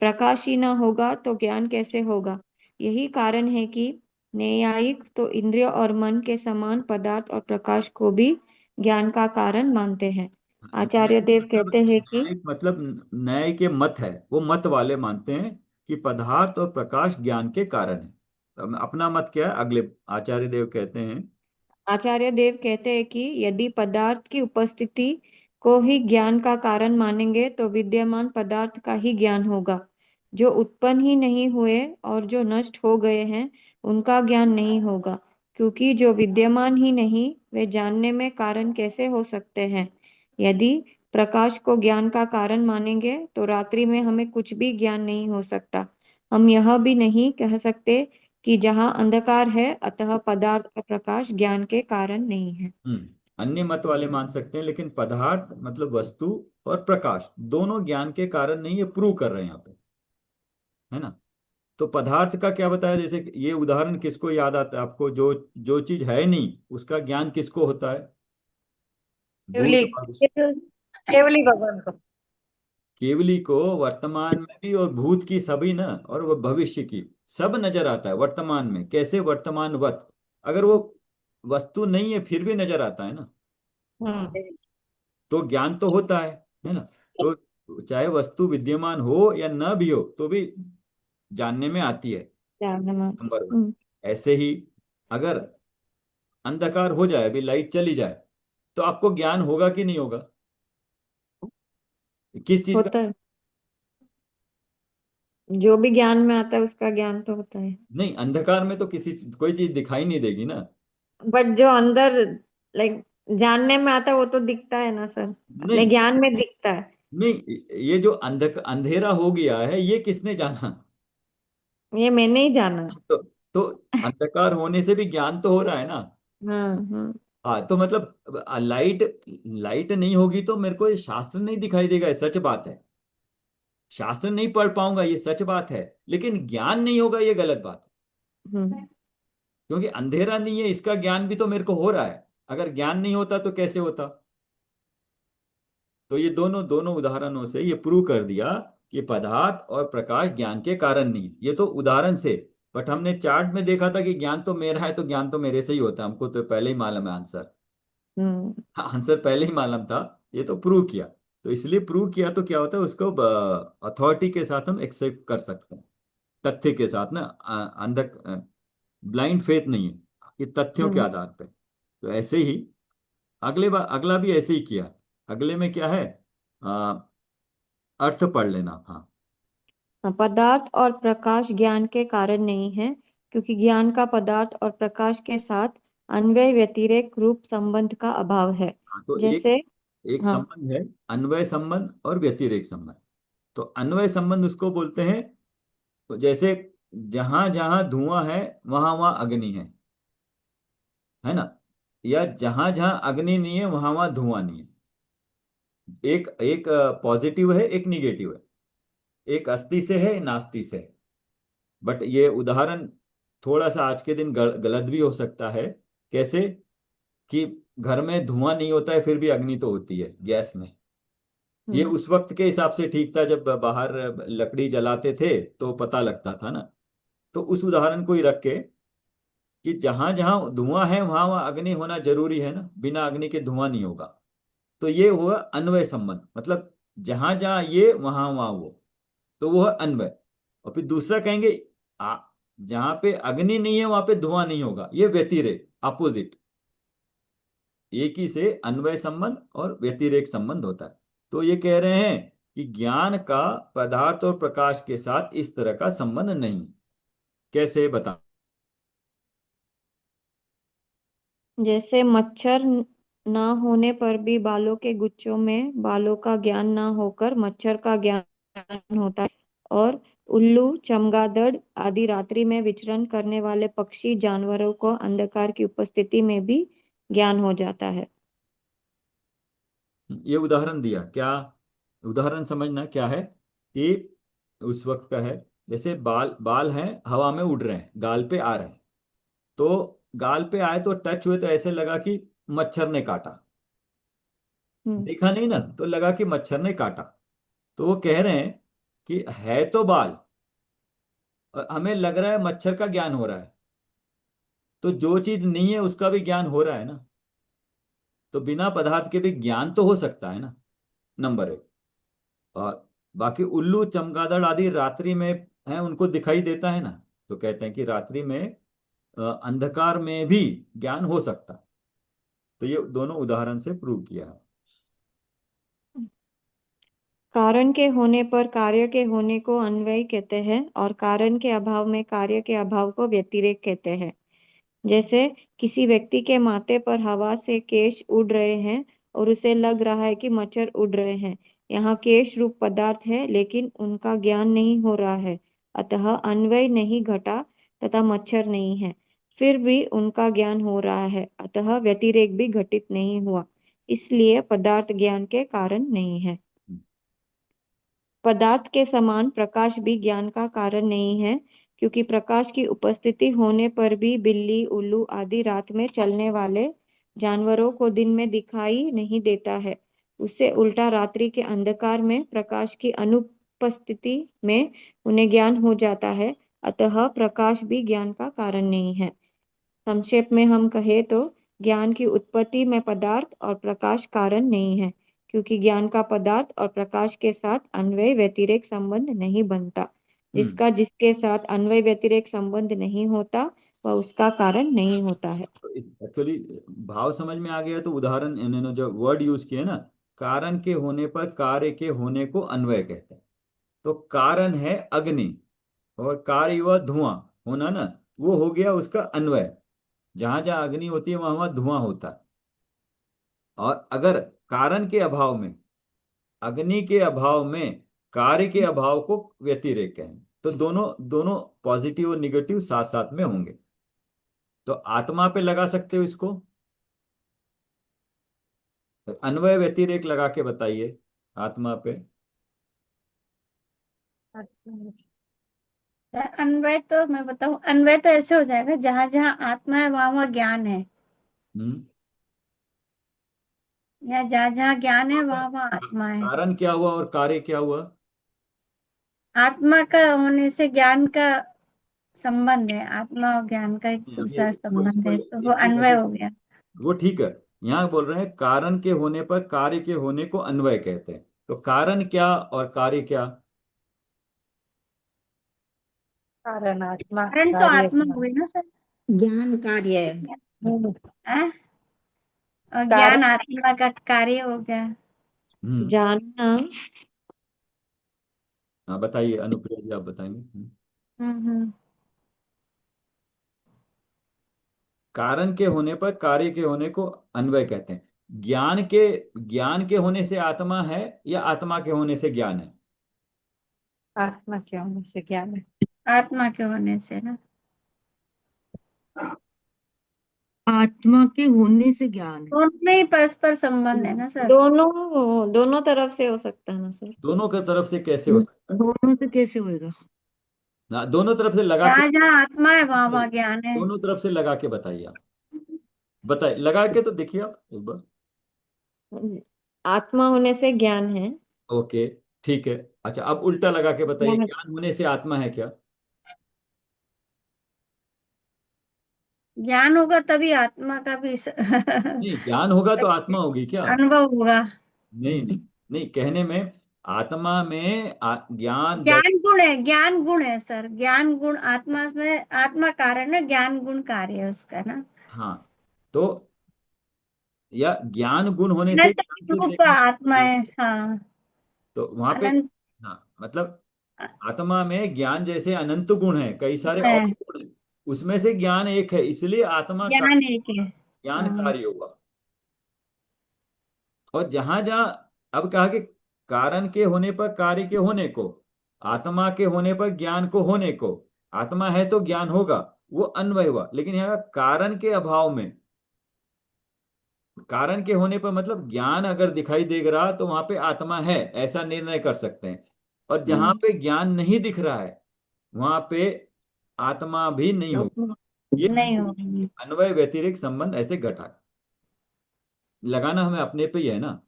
प्रकाश ही ना होगा तो ज्ञान कैसे होगा। यही कारण है कि न्यायिक तो इंद्रिय और मन के समान पदार्थ और प्रकाश को भी ज्ञान का कारण मानते हैं। आचार्य न्यायिक देव मतलब, कहते हैं कि न्यायिक मतलब न्याय के मत है, वो मत वाले मानते हैं कि पदार्थ और प्रकाश ज्ञान के कारण है। तो अपना मत क्या है, अगले आचार्य देव कहते हैं। आचार्य देव कहते हैं कि यदि पदार्थ की उपस्थिति को ही ज्ञान का कारण मानेंगे तो विद्यमान पदार्थ का ही ज्ञान होगा। जो उत्पन्न ही नहीं हुए और जो नष्ट हो गए हैं उनका ज्ञान नहीं होगा, क्योंकि जो विद्यमान ही नहीं वे जानने में कारण कैसे हो सकते हैं। यदि प्रकाश को ज्ञान का कारण मानेंगे तो रात्रि में हमें कुछ भी ज्ञान नहीं हो सकता। हम यह भी नहीं कह सकते कि जहाँ अंधकार है अतः पदार्थ और प्रकाश ज्ञान के कारण नहीं है। अन्य मत वाले मान सकते हैं, लेकिन पदार्थ मतलब वस्तु और प्रकाश दोनों ज्ञान के कारण नहीं, ये प्रूव कर रहे हैं यहाँ पे, है ना? तो पदार्थ का क्या बताया, जैसे कि ये उदाहरण किसको याद आता है आपको, जो जो चीज है नहीं उसका ज्ञान किसको होता है? भूत केवली और केवली भगवान को। केवली को वर्तमान में भी और भूत की सभी ना, और वह भविष्य की सब नजर आता है वर्तमान में। कैसे? वर्तमानवत। अगर वो वस्तु नहीं है फिर भी नजर आता है ना, हम्म। तो ज्ञान तो होता है ना? तो चाहे वस्तु विद्यमान हो या न भी हो तो भी जानने में आती है, जानना। नंबर 1। ऐसे ही अगर अंधकार हो जाए, अभी लाइट चली जाए, तो आपको ज्ञान होगा कि नहीं होगा? किस चीज का? होता है, जो भी ज्ञान में आता है उसका ज्ञान तो होता है। नहीं, अंधकार में तो कोई चीज दिखाई नहीं देगी ना। बट जो अंदर, लाइक, जानने में आता है वो तो दिखता है ना सर, अपने नहीं ज्ञान में दिखता है। नहीं, ये जो अंधेरा हो गया है, ये किसने जाना? ये मैंने ही जाना। तो अंधकार होने से भी ज्ञान तो हो रहा है ना। हाँ हाँ। हाँ, तो मतलब लाइट लाइट नहीं होगी तो मेरे को ये शास्त्र नहीं दिखाई देगा, ये सच बात है। शास्त्र नहीं पढ़ पाऊंगा, ये सच बात है। लेकिन ज्ञान नहीं होगा, ये गलत बात है। हम्म क्योंकि अंधेरा नहीं है, इसका ज्ञान भी तो मेरे को हो रहा है। अगर ज्ञान नहीं होता तो कैसे होता? तो ये दोनों दोनों उदाहरणों से ये प्रूव कर दिया कि पदार्थ और प्रकाश ज्ञान के कारण नहीं। ये तो उदाहरण से। बट हमने चार्ट में देखा था कि ज्ञान तो मेरा है, तो ज्ञान तो मेरे से ही होता है, हमको तो पहले ही मालूम है आंसर। हम्म आंसर पहले ही मालूम था। ये तो प्रूव किया। तो इसलिए प्रूव किया तो क्या होता है, उसको अथॉरिटी के साथ हम एक्सेप्ट कर सकते हैं। तथ्य के साथ ना, अंध ब्लाइंड फेथ नहीं है, ये तथ्यों के हम्म। आधार पे। तो ऐसे ही अगला भी ऐसे ही किया। अगले में क्या है? आ, अर्थ पढ़ लेना। हाँ। पदार्थ और प्रकाश ज्ञान के कारण नहीं है, क्योंकि ज्ञान का पदार्थ और प्रकाश के साथ अन्वय व्यतिरेक रूप संबंध का अभाव है। हाँ, तो एक जैसे, एक हाँ, संबंध है, अन्वय संबंध और व्यतिरेक संबंध। तो अन्वय संबंध उसको बोलते हैं, तो जैसे जहां जहां धुआं है वहां वहां अग्नि है ना? या जहां जहां अग्नि नहीं है वहां वहां धुआं नहीं है। एक एक पॉजिटिव है, एक निगेटिव है। एक अस्थि से है, नास्ति से है। बट ये उदाहरण थोड़ा सा आज के दिन गलत भी हो सकता है। कैसे? कि घर में धुआं नहीं होता है फिर भी अग्नि तो होती है गैस में। ये हम्म उस वक्त के हिसाब से ठीक था, जब बाहर लकड़ी जलाते थे तो पता लगता था ना। तो उस उदाहरण को ही रख के कि जहां जहां धुआं है वहां वहां अग्नि होना जरूरी है ना, बिना अग्नि के धुआं नहीं होगा। तो ये हुआ अन्वय संबंध, मतलब जहां जहां ये वहां वहां वो। तो वो है अन्वय। और फिर दूसरा कहेंगे, आ, जहां पे अग्नि नहीं है वहां पे धुआं नहीं होगा, ये व्यतिरेक, अपोजिट। एक ही से अन्वय संबंध और व्यतिरेक संबंध होता है। तो ये कह रहे हैं कि ज्ञान का पदार्थ और प्रकाश के साथ इस तरह का संबंध नहीं। कैसे बता? जैसे मच्छर ना होने पर भी बालों के गुच्छों में बालों का ज्ञान ना होकर मच्छर का ज्ञान होता है, और उल्लू, चमगादड़ आदि रात्रि में विचरण करने वाले पक्षी जानवरों को अंधकार की उपस्थिति में भी ज्ञान हो जाता है। ये उदाहरण दिया क्या? उदाहरण समझना क्या है कि उस वक्त का है, जैसे बाल बाल हैं, हवा में उड़ रहे हैं, गाल पे आ रहे हैं। तो गाल पे आए तो टच हुए तो ऐसे लगा कि मच्छर ने काटा। हम्म देखा नहीं ना, तो लगा कि मच्छर ने काटा। तो वो कह रहे हैं कि है तो बाल, और हमें लग रहा है मच्छर का ज्ञान हो रहा है। तो जो चीज नहीं है उसका भी ज्ञान हो रहा है ना। तो बिना पदार्थ के भी ज्ञान तो हो सकता है ना, नंबर एक। और बाकी उल्लू चमगादड़ आदि रात्रि में हैं, उनको दिखाई देता है ना। तो कहते हैं कि रात्रि में अंधकार में भी ज्ञान हो सकता है। तो ये दोनों उदाहरण से प्रूव किया है। कारण के होने पर कार्य के होने को अन्वय कहते हैं, और कारण के अभाव में कार्य के अभाव को व्यतिरेक कहते हैं। जैसे किसी व्यक्ति के माथे पर हवा से केश उड़ रहे हैं और उसे लग रहा है कि मच्छर उड़ रहे हैं। यहाँ केश रूप पदार्थ है लेकिन उनका ज्ञान नहीं हो रहा है, अतः अन्वय नहीं घटा तथा मच्छर नहीं है। फिर भी उनका ज्ञान हो रहा है, अतः व्यतिरेक भी घटित नहीं हुआ, इसलिए पदार्थ ज्ञान के कारण नहीं है। पदार्थ के समान प्रकाश भी ज्ञान का कारण नहीं है, क्योंकि प्रकाश की उपस्थिति होने पर भी बिल्ली, उल्लू आदि रात में चलने वाले जानवरों को दिन में दिखाई नहीं देता है। उससे उल्टा रात्रि के अंधकार में प्रकाश की अनुपस्थिति में उन्हें ज्ञान हो जाता है, अतः प्रकाश भी ज्ञान का कारण नहीं है। संक्षेप में हम कहें तो ज्ञान की उत्पत्ति में पदार्थ और प्रकाश कारण नहीं है, क्योंकि ज्ञान का पदार्थ और प्रकाश के साथ अन्वय व्यतिरेक संबंध नहीं बनता। हम्म जिसका जिसके साथ अन्वय व्यतिरेक संबंध नहीं होता वह उसका कारण नहीं होता है। एक्चुअली भाव समझ में आ गया तो उदाहरण इन्होंने जो वर्ड यूज किए ना, कारण के होने पर कार्य के होने को अन्वय कहते हैं। तो कारण है अग्नि और कार्य हुआ धुआं होना ना, वो हो गया उसका अन्वय। जहां जहां अग्नि होती है वहां वहां धुआं होता है। और अगर कारण के अभाव में, अग्नि के अभाव में कार्य के अभाव को व्यतिरेक कहें, तो दोनों दोनों पॉजिटिव और निगेटिव साथ साथ में होंगे। तो आत्मा पे लगा सकते हो इसको, अन्वय व्यतिरेक लगा के बताइए आत्मा पे। अन्वय तो मैं बताऊं, अन्वय तो ऐसे हो जाएगा, जहां जहां आत्मा है वहां वहां ज्ञान है, हम्म। या जहां जहां ज्ञान है वहां वहां आत्मा है। कारण क्या हुआ और कार्य क्या हुआ? आत्मा का होने से ज्ञान का संबंध है, आत्मा और ज्ञान का एक अभी दूसरा संबंध इसको है, तो वो इसको अन्वय अभी हो गया। वो ठीक है। यहाँ बोल रहे हैं कारण के होने पर कार्य के होने को अन्वय कहते हैं। तो कारण क्या और कार्य क्या? कारण आत्मा, कारण तो कार्य आत्मा ज्ञान। हुई ना सर। ज्ञान कार्य है। हम्म, हाँ? और कार्य ज्ञान आत्मा का कार्य हो गया। हम्म। जानना। हाँ बताइए अनुप्रिया जी, आप बताएंगे। हम्म। कारण के होने पर कार्य के होने को अन्वय कहते हैं। ज्ञान के होने से आत्मा है या आत्मा के होने से ज्ञान है? आत्मा के होने से ज्ञान है। आत्मा के होने से ना। आत्मा के होने से ज्ञान है। दोनों में ही परस्पर संबंध है ना सर। दोनों दोनों तरफ से हो सकता है ना सर। दोनों की तरफ से कैसे हो सकता है? दोनों से कैसे होएगा? दोनों तरफ से लगा के जहाँ जहाँ आत्मा है वहां वहां ज्ञान है। दोनों तरफ से लगा के बताइए आप। बताइए, लगा के तो देखिए आप एक बार। आत्मा होने से ज्ञान है। ओके, ठीक है। अच्छा, अब उल्टा लगा के बताइए, ज्ञान ज्ञान होने से आत्मा है क्या? ज्ञान होगा तभी आत्मा का भी नहीं, ज्ञान होगा तो आत्मा होगी क्या? अनुभव होगा। नहीं नहीं नहीं, कहने में आत्मा में ज्ञान ज्ञान गुण है, ज्ञान गुण है सर, ज्ञान गुण आत्मा में, आत्मा कारण है, ज्ञान गुण कार्य है उसका ना। हाँ, तो या ज्ञान गुण होने से ज्ञान अनंत सिर्फ रूप देखने आत्मा को, है, हाँ। तो वहां पे, अनंत हाँ मतलब आत्मा में ज्ञान जैसे अनंत गुण है, कई सारे और है, गुण हैं, उसमें से ज्ञान एक है, इसलिए आत्मा का ज्ञान एक है। ज्ञान हाँ। कार्य होगा। और जहां जहां अब कहा कि कारण के होने पर कार्य के होने को, आत्मा के होने पर ज्ञान को होने को, आत्मा है तो ज्ञान होगा, वो अन्वय हुआ। लेकिन यहाँ कारण के अभाव में, कारण के होने पर मतलब ज्ञान अगर दिखाई दे रहा तो वहां पे आत्मा है ऐसा निर्णय कर सकते हैं। और जहां हम्म। पे ज्ञान नहीं दिख रहा है वहां पे आत्मा भी नहीं होगी। आत्मा ये नहीं होगी। अन्वय व्यतिरिक्त संबंध ऐसे घटा, लगाना हमें अपने पे ही है ना।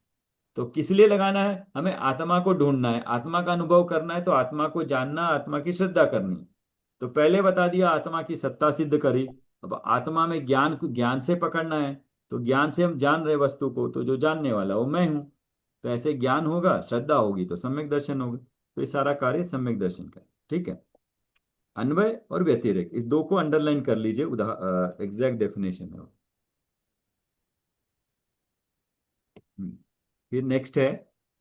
तो किस लिए लगाना है? हमें आत्मा को ढूंढना है, आत्मा का अनुभव करना है, तो आत्मा को जानना, आत्मा की श्रद्धा करनी। तो पहले बता दिया आत्मा की सत्ता सिद्ध करी। अब आत्मा में ज्ञान को, ज्ञान से पकड़ना है। तो ज्ञान से हम जान रहे वस्तु को, तो जो जानने वाला वो मैं हूं। तो ऐसे ज्ञान होगा, श्रद्धा होगी तो सम्यक दर्शन होगा। तो ये सारा कार्य सम्यक दर्शन का है। ठीक है। अन्वय और व्यतिरेक, इस दो को अंडरलाइन कर लीजिए, एग्जैक्ट डेफिनेशन है। फिर नेक्स्ट है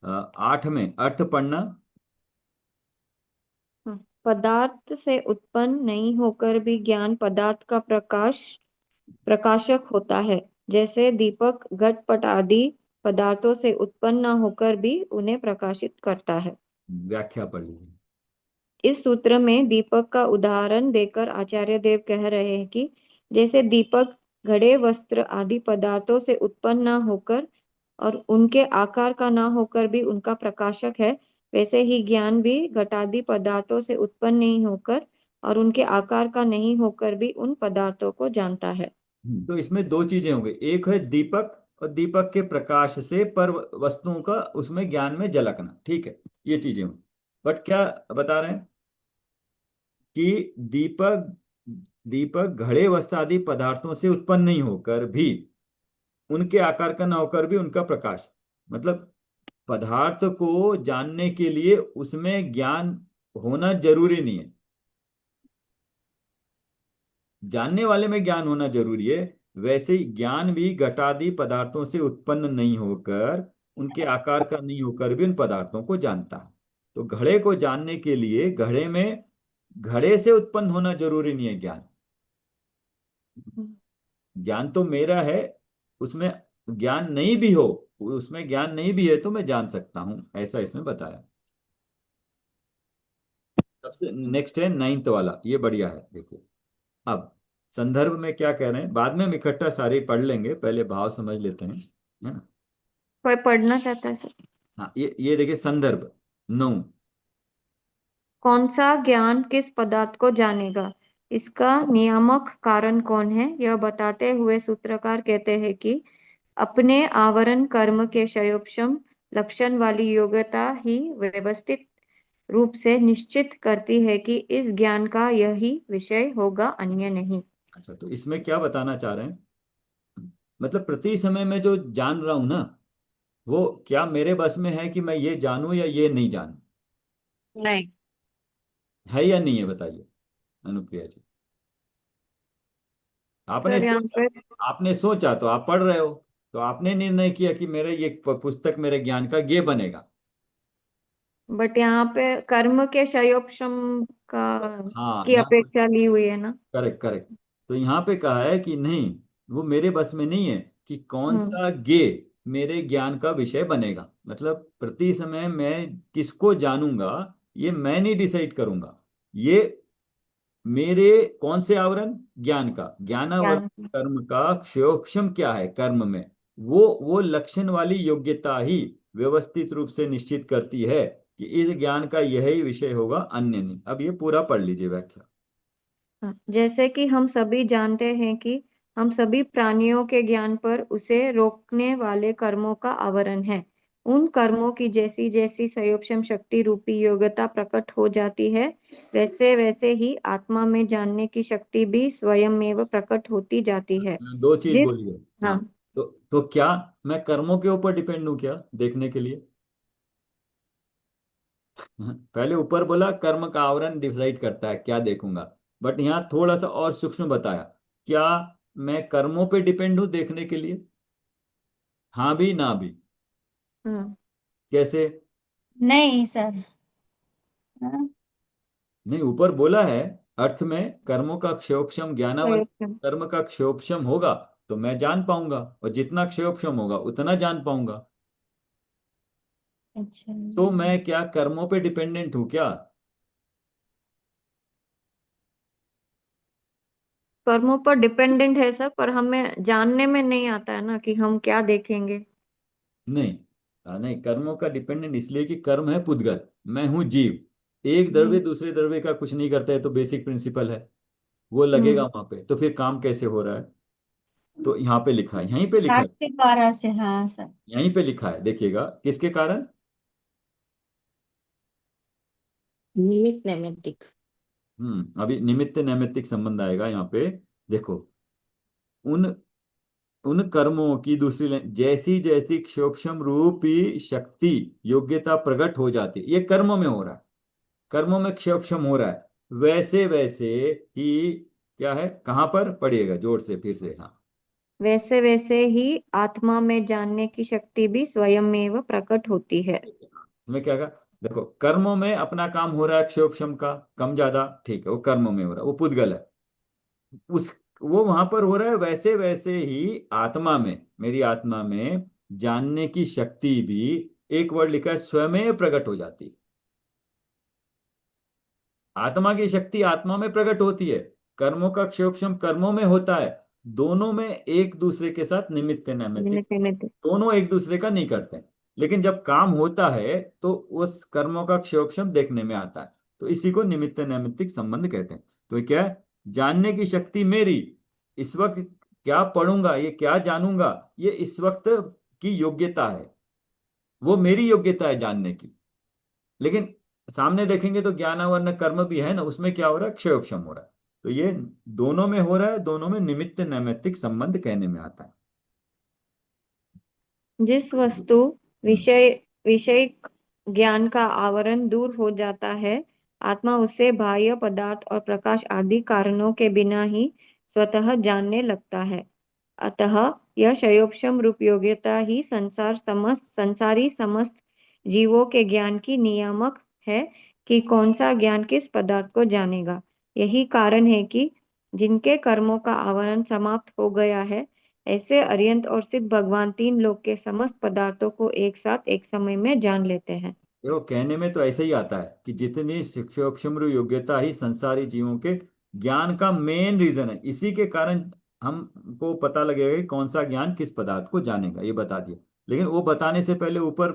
8 में अर्थ पढ़ना। पदार्थ से उत्पन्न नहीं होकर भी ज्ञान पदार्थ का प्रकाशक होता है। जैसे दीपक घटपट आदि पदार्थों से उत्पन्न न होकर भी उन्हें प्रकाशित करता है। व्याख्या पढ़ लीजिए। इस सूत्र में दीपक का उदाहरण देकर आचार्य देव कह रहे हैं कि जैसे दीपक घड़े वस्त्र आदि पदार्थों से उत्पन्न न होकर और उनके आकार का न होकर भी उनका प्रकाशक है, वैसे ही ज्ञान भी घटादि पदार्थों से उत्पन्न नहीं होकर और उनके आकार का नहीं होकर भी उन पदार्थों को जानता है। तो इसमें दो चीजें होंगी, एक है दीपक और दीपक के प्रकाश से पर वस्तुओं का उसमें ज्ञान में झलकना। ठीक है, ये चीजें होंगी। बट क्या बता रहे हैं कि दीपक दीपक घड़े वस्त्र आदि पदार्थों से उत्पन्न नहीं होकर भी, उनके आकार का न होकर भी उनका प्रकाश, मतलब पदार्थ को जानने के लिए उसमें ज्ञान होना जरूरी नहीं है। जानने वाले में ज्ञान होना जरूरी है, वैसे ही ज्ञान भी घटादि पदार्थों से उत्पन्न नहीं होकर, उनके आकार का नहीं होकर भी उन पदार्थों को जानता है। तो घड़े को जानने के लिए घड़े से उत्पन्न होना जरूरी नहीं है ज्ञान। ज्ञान तो मेरा है, उसमें ज्ञान नहीं भी हो, उसमें ज्ञान नहीं भी है तो मैं जान सकता हूं, ऐसा इसमें बताया। सबसे नेक्स्ट है 9th वाला, ये बढ़िया है, देखिए। अब संदर्भ में क्या कह रहे हैं, बाद में हम इकट्ठा सारे पढ़ लेंगे, पहले भाव समझ लेते हैं, है ना। कोई पढ़ना चाहता है सर? हाँ, ये देखिए संदर्भ 9। कौन सा ज्ञान किस पदार्थ को जानेगा, इसका नियामक कारण कौन है, यह बताते हुए सूत्रकार कहते हैं कि अपने आवरण कर्म के क्षयोपशम लक्षण वाली योग्यता ही व्यवस्थित रूप से निश्चित करती है कि इस ज्ञान का यही विषय होगा, अन्य नहीं। अच्छा, तो इसमें क्या बताना चाह रहे हैं, मतलब प्रति समय में जो जान रहा हूं ना, वो क्या मेरे बस में है कि मैं ये जानूं या ये नहीं जानूं, नहीं। है या नहीं है, बताइए अनुप्रिया जी। आपने सर यहाँ सोचा, पे आपने सोचा तो आप पढ़ रहे हो, तो आपने निर्णय किया कि मेरे ये पुस्तक मेरे ज्ञान का ये बनेगा। बट यहाँ पे कर्म के क्षयोपशम का हाँ, की यहाँ अपेक्षा ली हुई है ना। Correct correct. तो यहाँ पे कहा है कि नहीं, वो मेरे बस में नहीं है कि कौन हम्म सा गे मेरे ज्ञान का विषय बनेगा, मतलब प्रति समय मैं किसको जानूंगा ये मैं नहीं डिसाइड करूंगा। ये मेरे कौन से आवरण, ज्ञान का, ज्ञानावरण ज्ञान। कर्म का क्षयोक्षम क्या है कर्म में, वो लक्षण वाली योग्यता ही व्यवस्थित रूप से निश्चित करती है कि इस ज्ञान का यही विषय होगा, अन्य नहीं। अब ये पूरा पढ़ लीजिए व्याख्या। हाँ, जैसे कि हम सभी जानते हैं कि हम सभी प्राणियों के ज्ञान पर उसे रोकने वाले कर्मों का आवरण है। उन कर्मों की जैसी जैसी संयोपशम शक्ति रूपी योग्यता प्रकट हो जाती है, वैसे वैसे ही आत्मा में जानने की शक्ति भी स्वयमेव प्रकट होती जाती है। दो चीज जिस बोलिए। हाँ, हाँ, तो क्या मैं कर्मों के ऊपर डिपेंड हूं क्या देखने के लिए? पहले ऊपर बोला कर्म का आवरण डिसाइड करता है क्या देखूंगा, बट यहाँ थोड़ा सा और सूक्ष्म बताया, क्या मैं कर्मों पे डिपेंड हूं देखने के लिए? हाँ भी ना भी। हाँ, कैसे? नहीं सर। हाँ, नहीं, ऊपर बोला है अर्थ में कर्मों का क्षयोक्षम ज्ञानावर संयोपशम। कर्म का क्षयोक्षम होगा तो मैं जान पाऊंगा, और जितना क्षयोक्षम होगा उतना जान पाऊंगा। अच्छा। तो मैं क्या कर्मों पे डिपेंडेंट हूं क्या? कर्मों पर डिपेंडेंट है सर, पर हमें जानने में नहीं आता है ना कि हम क्या देखेंगे। नहीं, नहीं, कर्मों का डिपेंडेंट इसलिए कि कर्म है पुद्गल, मैं हूं जीव, एक द्रव्य हम्म दूसरे द्रव्य का कुछ नहीं करता है, तो बेसिक प्रिंसिपल है, वो लगेगा हम्म वहां पे, तो फिर काम कैसे हो रहा है? तो यहाँ पे लिखा है, यहीं पे लिखा है, 7 से 12 से, हाँ सर। यहीं पे लिखा है, देखिएगा किसके कारण। निमित्त नैमित्तिक। अभी निमित्त नैमित्तिक संबंध आएगा यहाँ पे। देखो, उन उन कर्मों की दूसरी लाइन, जैसी जैसी क्षोभक्षम रूपी शक्ति योग्यता प्रकट हो जाती है, ये कर्मों में हो रहा है, कर्मों में क्षोभक्षम हो रहा है, वैसे वैसे ही क्या है, कहां पर पढ़िएगा जोर से फिर से, हाँ। वैसे वैसे ही आत्मा में जानने की शक्ति भी स्वयमेव प्रकट होती है। तुम्हें क्या कहा, देखो कर्मों में अपना काम हो रहा है क्षोभक्षम का, कम ज्यादा ठीक है, वो कर्मों में हो रहा है, वो पुद्गल है, उस वो वहां पर हो रहा है, वैसे वैसे ही आत्मा में, मेरी आत्मा में जानने की शक्ति भी, एक वर्ड लिखा है स्वयं प्रकट हो जाती है। आत्मा की शक्ति आत्मा में प्रकट होती है, कर्मों का क्षोभक्षम कर्मों में होता है, दोनों में एक दूसरे के साथ निमित्त नैमित्तिक, निमित्त निमित्त। दोनों एक दूसरे का नहीं करते हैं, लेकिन जब काम होता है तो उस कर्मों का क्षोभक्षम देखने में आता है, तो इसी को निमित्त नैमित्तिक संबंध कहते हैं। तो ये क्या है, जानने की शक्ति मेरी, इस वक्त क्या पढ़ूंगा, ये क्या जानूंगा, ये इस वक्त की योग्यता है, वो मेरी योग्यता है जानने की। लेकिन सामने देखेंगे तो ज्ञानावरण कर्म भी है ना, उसमें क्या हो रहा है, क्षयोक्षम हो रहा है। तो ये दोनों में हो रहा है, दोनों में निमित्त नैमित्तिक संबंध कहने में आता है। जिस वस्तु हम्म, विषय विषयिक ज्ञान का आवरण दूर हो जाता है, आत्मा उसे बाह्य पदार्थ और प्रकाश आदि कारणों के बिना ही स्वतः जानने लगता है। अतः यह क्षयोक्षम रूप योग्यता ही संसारी समस्त जीवों के ज्ञान की नियामक है कि कौन सा ज्ञान किस पदार्थ को जानेगा। यही कारण है कि जिनके कर्मों का आवरण समाप्त हो गया है, ऐसे अरिहंत और सिद्ध भगवान तीन लोक के समस्त पदार्थों को एक साथ एक समय में जान लेते हैं। देखो, कहने में तो ऐसे ही आता है कि जितनी शिक्षोक्षम योग्यता ही संसारी जीवों के ज्ञान का मेन रीजन है, इसी के कारण हमको पता लगेगा कि कौन सा ज्ञान किस पदार्थ को जानेगा, ये बता दिया। लेकिन वो बताने से पहले ऊपर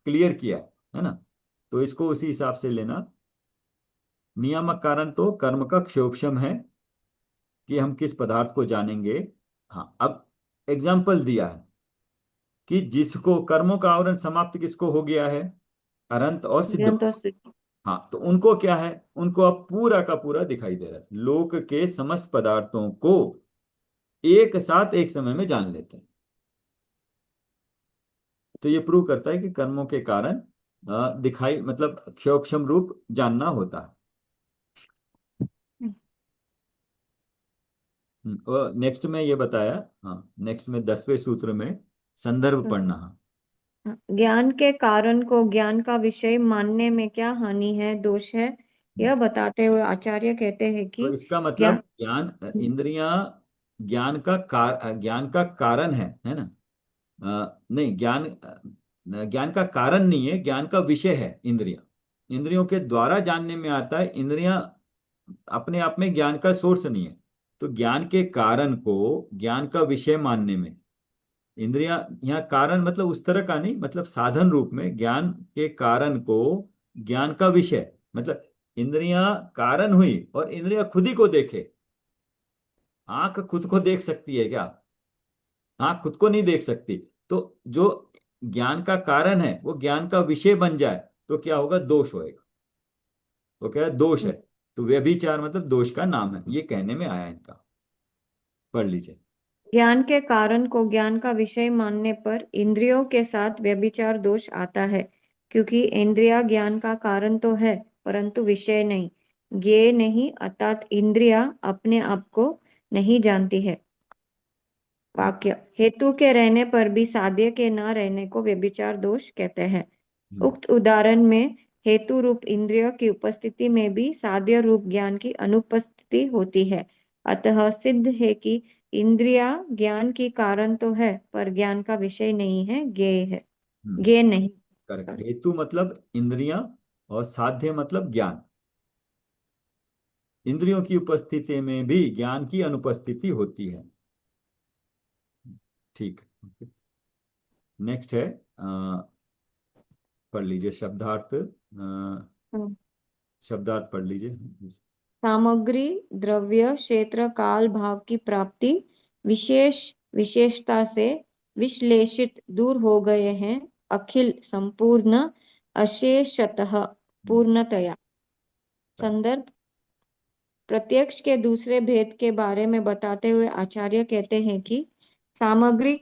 क्लियर किया है ना, तो इसको उसी हिसाब से लेना। नियामक कारण तो कर्म का क्षोक्षम है कि हम किस पदार्थ को जानेंगे। हाँ, अब एग्जाम्पल दिया है कि जिसको कर्मों का आवरण समाप्त किसको हो गया है, अनंत और सिद्ध। अरिहंत और सिद्ध। हाँ, तो उनको क्या है, उनको अब पूरा का पूरा दिखाई दे रहा है, लोक के समस्त पदार्थों को एक साथ एक समय में जान लेते हैं। तो ये प्रूव करता है कि कर्मों के कारण दिखाई मतलब क्षोक्षम रूप जानना होता है। और नेक्स्ट में ये बताया, हाँ नेक्स्ट में 10वें सूत्र में संदर्भ पढ़ना। हाँ, ज्ञान के कारण को ज्ञान का विषय मानने में क्या हानि है, दोष है, यह बताते हुए आचार्य कहते हैं तो कि इसका ज्ञान मतलब ज्ञान, इंद्रियां ज्ञान का कारण है ना। नहीं, ज्ञान का कारण नहीं है, ज्ञान का विषय है। इंद्रियों के द्वारा जानने में आता है, इंद्रियां अपने आप में ज्ञान का सोर्स नहीं है। तो ज्ञान के कारण को ज्ञान का विषय मानने में, इंद्रियां यहाँ कारण मतलब उस तरह का नहीं, मतलब साधन रूप में ज्ञान के कारण को ज्ञान का विषय, मतलब इंद्रियां कारण हुई और इंद्रियां खुद ही को देखे। आंख खुद को देख सकती है क्या? आंख खुद को नहीं देख सकती। तो जो ज्ञान का कारण है वो ज्ञान का विषय बन जाए तो क्या होगा, दोष होएगा। तो क्या है, दोष है। तो व्यभिचार मतलब दोष का नाम है, ये कहने में आया इनका। पढ़ लीजिए। ज्ञान के कारण को ज्ञान का विषय मानने पर इंद्रियों के साथ व्यभिचार दोष आता है, क्योंकि इंद्रिया ज्ञान का कारण तो है परंतु विषय नहीं, ज्ञेय नहीं, अर्थात इंद्रिया अपने आप को नहीं जानती है। वाक्य हेतु के रहने पर भी साध्य के न रहने को व्यभिचार दोष कहते हैं। उक्त उदाहरण में हेतु रूप इंद्रिय की उपस्थिति में भी साध्य रूप ज्ञान की अनुपस्थिति होती है। अतः सिद्ध है कि इंद्रिया ज्ञान की कारण तो है पर ज्ञान का विषय नहीं है, ज्ञेय है, ज्ञेय नहीं। करेक्ट। हेतु मतलब इंद्रियां और साध्य मतलब ज्ञान। इंद्रियों की उपस्थिति में भी ज्ञान की अनुपस्थिति होती है। ठीक। नेक्स्ट है, पढ़ लीजिए शब्दार्थ। शब्दार्थ पढ़ लीजिए। सामग्री, द्रव्य, क्षेत्र, काल, भाव की प्राप्ति विशेषता से विश्लेषित दूर हो गए हैं, अखिल संपूर्ण अशेषतः पूर्णतया। संदर्भ प्रत्यक्ष के दूसरे भेद के बारे में बताते हुए आचार्य कहते हैं कि सामग्री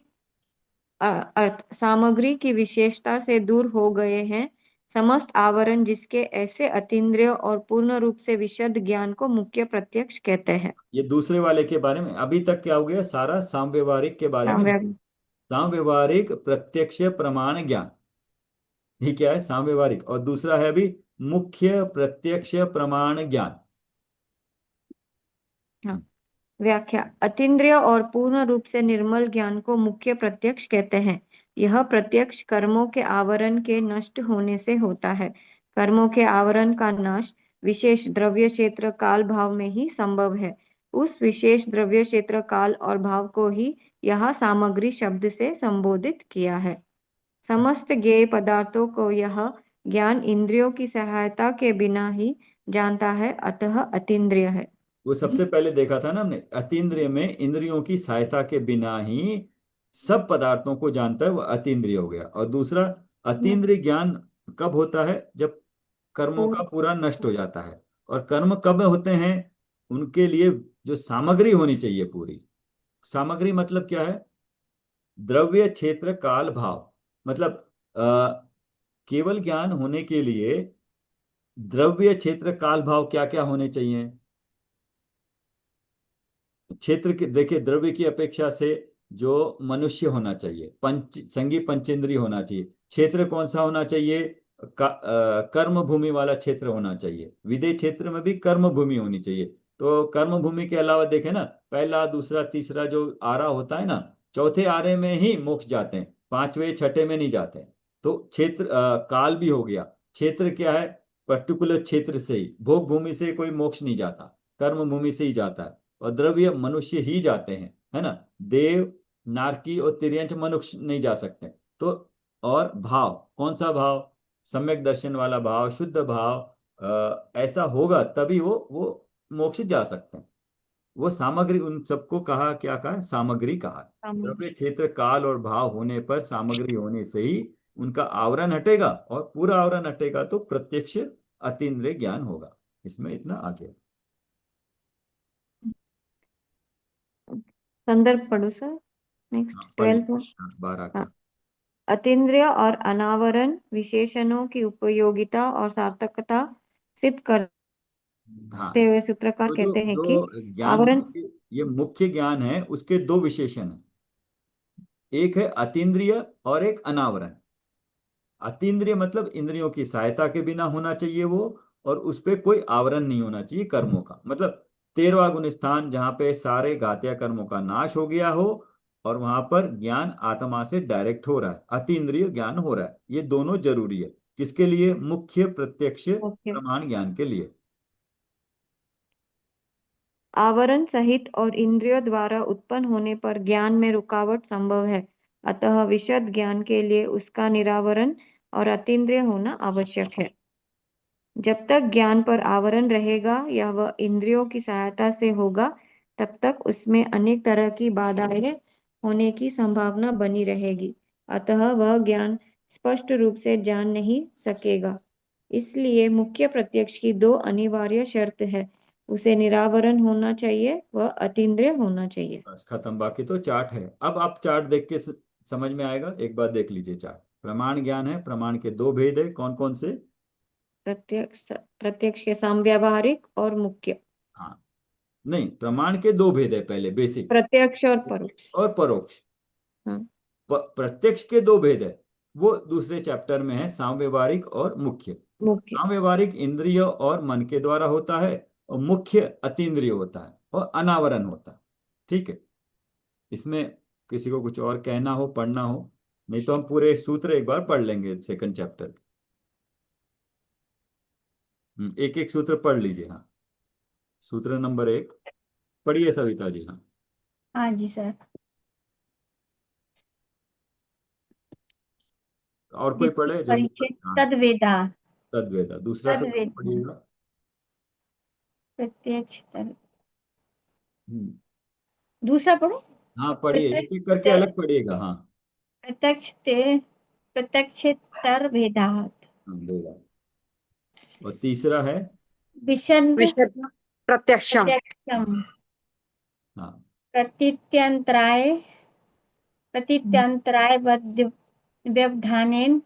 अर्थ सामग्री की विशेषता से दूर हो गए हैं समस्त आवरण, जिसके ऐसे अतीन्द्रिय और पूर्ण रूप से विशद ज्ञान को मुख्य प्रत्यक्ष कहते हैं। ये दूसरे वाले के बारे में अभी तक क्या हो गया, सारा सामव्यवहारिक के बारे में। सामव्यवहारिक प्रत्यक्ष प्रमाण ज्ञान, ये क्या है, सामव्यवहारिक। और दूसरा है अभी मुख्य प्रत्यक्ष प्रमाण ज्ञान। हाँ, व्याख्या अतीन्द्रिय और पूर्ण रूप से निर्मल ज्ञान को मुख्य प्रत्यक्ष कहते हैं। यह प्रत्यक्ष कर्मों के आवरण के नष्ट होने से होता है। कर्मों के आवरण का नाश विशेष द्रव्य क्षेत्र काल भाव में ही संभव है। उस विशेष द्रव्य क्षेत्र काल और भाव को ही यह सामग्री शब्द से संबोधित किया है। समस्त ज्ञेय पदार्थों को यह ज्ञान इंद्रियों की सहायता के बिना ही जानता है, अतः अतीन्द्रिय है। वो सबसे पहले देखा था ना हमने, अतीन्द्रिय में इंद्रियों की सहायता के बिना ही सब पदार्थों को जानता है, वो अतीन्द्रिय हो गया। और दूसरा अतीन्द्रिय ज्ञान कब होता है, जब कर्मों का पूरा नष्ट हो जाता है। और कर्म कब होते हैं, उनके लिए जो सामग्री होनी चाहिए पूरी। सामग्री मतलब क्या है, द्रव्य क्षेत्र काल भाव। मतलब केवल ज्ञान होने के लिए द्रव्य क्षेत्र काल भाव क्या क्या होने चाहिए। क्षेत्र के देखिए, द्रव्य की अपेक्षा से जो मनुष्य होना चाहिए, संगी पंचेंद्रिय होना चाहिए। क्षेत्र कौन सा होना चाहिए? कर्म भूमि वाला क्षेत्र होना चाहिए। विदेह क्षेत्र में भी कर्म भूमि होनी चाहिए। तो कर्म भूमि के अलावा देखें ना, पहला दूसरा तीसरा जो आरा होता है ना, चौथे आरे में ही मोक्ष जाते हैं, पांचवें छठे में नहीं जाते हैं। तो क्षेत्र काल भी हो गया। क्षेत्र क्या है? पर्टिकुलर क्षेत्र से ही, भोग भूमि से कोई मोक्ष नहीं जाता, कर्म भूमि से ही जाता है। और द्रव्य मनुष्य ही जाते हैं, है ना। देव, नारकी और तिर्यंच मनुष्य नहीं जा सकते। तो और भाव, कौन सा भाव? सम्यक दर्शन वाला भाव, शुद्ध भाव, ऐसा होगा तभी वो मोक्ष जा सकते हैं। वो सामग्री, उन सबको कहा, क्या कहा? सामग्री कहा। द्रव्य क्षेत्र काल और भाव होने पर, सामग्री होने से ही उनका आवरण हटेगा, और पूरा आवरण हटेगा तो प्रत्यक्ष अतीन्द्रिय ज्ञान होगा। इसमें इतना आगे। संदर्भ पढ़ो सर, नेक्स्ट हाँ, पढ़िए। 12th। 12 हाँ, का। अतीन्द्रिय और अनावरण विशेषणों की उपयोगिता और सार्थकता सिद्ध करते हाँ, हुए सूत्रकार तो जो कहते हैं कि जो ज्ञान, आवरण ये मुख्य ज्ञान है, उसके दो विशेषण हैं। एक है अतीन्द्रिय और एक अनावरण। अतीन्द्रिय मतलब इंद्रियों की सहायता के बिना होना चाहिए वो, और उस पे कोई आवरण नहीं होना चाहिए कर्मों का। मतलब 13वां गुण स्थान, जहां पे सारे घातिया कर्मों का नाश हो गया हो, और वहां पर ज्ञान आत्मा से डायरेक्ट हो रहा है, अतीन्द्रिय ज्ञान हो रहा है। ये दोनों जरूरी है। किसके लिए? मुख्य प्रत्यक्ष मुख्य प्रमाण ज्ञान के लिए। आवरण सहित और इंद्रियों द्वारा उत्पन्न होने पर ज्ञान में रुकावट संभव है। अतः विशद ज्ञान के लिए उसका निरावरण और अतीन्द्रिय होना आवश्यक है। जब तक ज्ञान पर आवरण रहेगा या वह इंद्रियों की सहायता से होगा, तब तक उसमें अनेक तरह की बाधाएं होने की संभावना बनी रहेगी। अतः वह ज्ञान स्पष्ट रूप से जान नहीं सकेगा। इसलिए मुख्य प्रत्यक्ष की दो अनिवार्य शर्त है, उसे निरावरण होना चाहिए, वह अतीन्द्रिय होना चाहिए। बस खत्म। बाकी तो चार्ट है। अब आप चार्ट देख के समझ में आएगा। एक बार देख लीजिए चार्ट। प्रमाण ज्ञान है, प्रमाण के दो भेद है, कौन कौन से? प्रत्यक्ष के समव्यावहारिक और मुख्य। हाँ, नहीं, प्रमाण के दो भेद है, पहले बेसिक, प्रत्यक्ष और परोक्ष। और परोक्ष। हाँ, प्रत्यक्ष के दो भेद है, वो दूसरे चैप्टर में है, सामव्यवहारिक और मुख्य। मुख्य। सामव्यवहारिक इंद्रिय और मन के द्वारा होता है, और मुख्य अतीन्द्रिय होता है और अनावरण होता है। ठीक है। इसमें किसी को कुछ और कहना हो, पढ़ना हो? नहीं तो हम पूरे सूत्र एक बार पढ़ लेंगे सेकंड चैप्टर। एक एक सूत्र पढ़ लीजिए। हाँ, सूत्र नंबर 1 पढ़िए सविता जी। हाँ, हाँ जी सर। और कोई द्वितीय पढ़े जो? परिच्छेद हाँ, तद्वेदा। तद्वेदा। दूसरा फिर तद्वेदा पढ़िएगा। प्रत्यक्ष हम्म, दूसरा पढ़ो। हाँ, पढ़िए, एक एक करके प्रत्यक्ष अलग पढ़िएगा। हाँ, प्रत्यक्षेतर भेदात्। देगा। और तीसरा है? विशद विशद प्रत्यक्षम। प्रत्यक्षम। हाँ, प्रतीत्यंतराय प्रतीत्यंतराय व्यवधानेन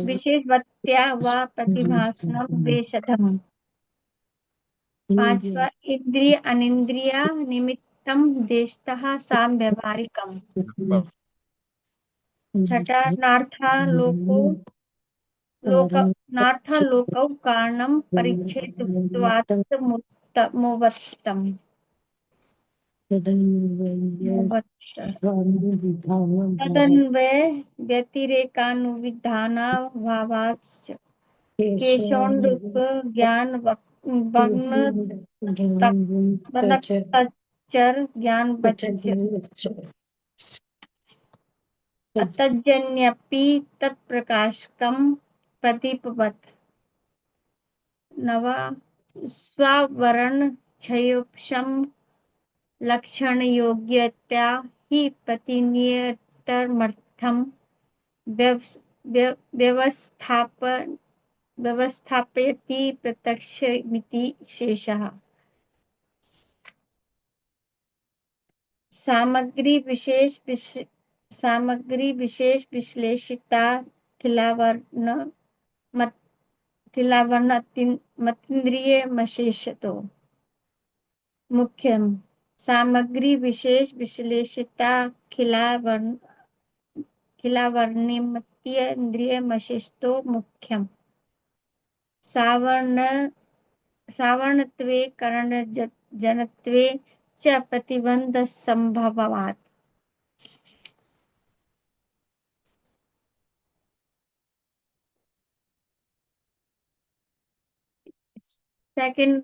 विशेषवत्या वा प्रतिभासनम वेशधम। पांचवा इंद्रिय अनिंद्रिया निमित्तम देशतः साम व्यवहारिकम। छठा नार्थालोकौ कारणम परिच्छेदत्वात् मोवत्तम। तदन्वय व्यतिरेकानुविधानाभावाच्च केशोऽनृप ज्ञान वक्तच्चर ज्ञान अतज्जन्यपि तत्प्रकाशकं प्रदीपवत्। नवा स्वावरणक्षयोपशम लक्षणयोग्यता हि प्रतिनियतमर्थं व्यवस्थापयति प्रत्यक्षमिति शेषः। सामग्री विशेष विश्लेषिता खिलावर्ण मतीन्द्रिय मशेषतो। मुख्यम सामग्री विशेष विश्लेषिता खिलावर्णिमत्येन्द्रियमशेषतो मुख्यम सावर्ण सावर्णत्वे करणजनत्वे च प्रतिबंध संभवात्। सेकंड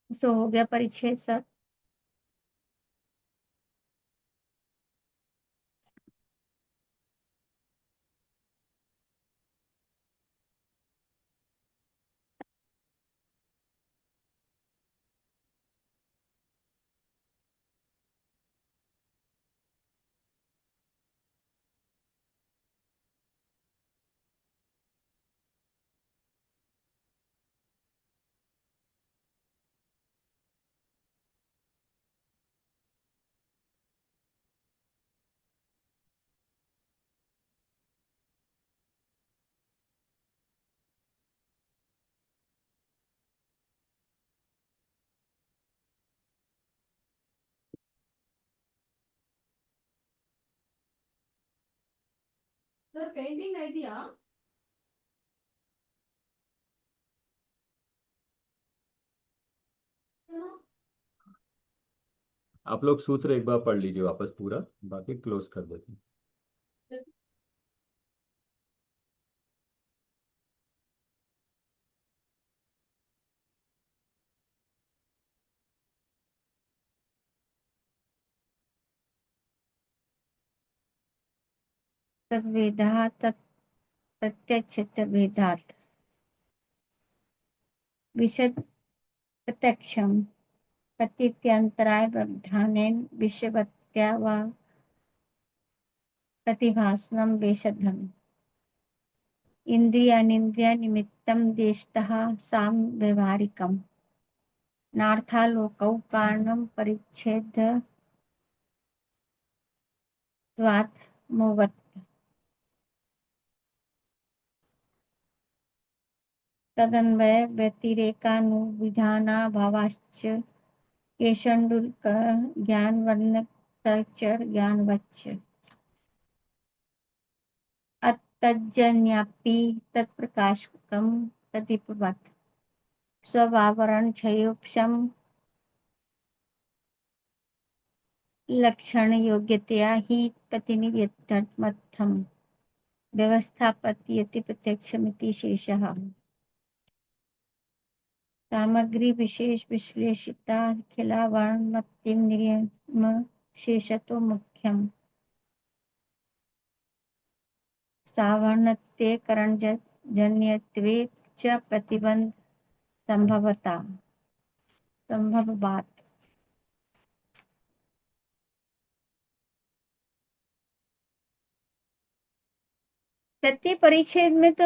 सो हो गया परिच्छेद सर। सर पेंटिंग नहीं थी हाँ। आप लोग सूत्र एक बार पढ़ लीजिए वापस पूरा, बाकी क्लोज कर देते हैं। तद्वेदात् प्रत्यक्षतद्वेदात् विशद प्रत्यक्षम प्रतीत्यंतराय व्यवधानेन विषयवत्या वा प्रतिभासनम वेषधम इंद्रियानिंद्रिय निमित्तं देशतः साम व्यवहारिकम नार्थालोकौ कारणं परिच्छेदत्वात् मोवत् तदन्वय व्यतिरेकानुविधानाभावाश्च केषाण्डुल्क ज्ञानवर्णकचर ज्ञानवच्च अतज्जन्यापि तत्प्रकाशकं तदीपवत् स्ववावरणक्षयोक्षम लक्षणयोग्यतया हि प्रतिनिध्यर्थमर्थं व्यवस्थापयति प्रत्यक्षमिति शेषः सामग्री विशेष विश्लेषिता खिलावर्णमत्येन्द्रियमशेषतो मुख्यम सावर्णत्वे करणजन्यत्वे च प्रतिबंध संभवात्। तृतीय परिच्छेद में तो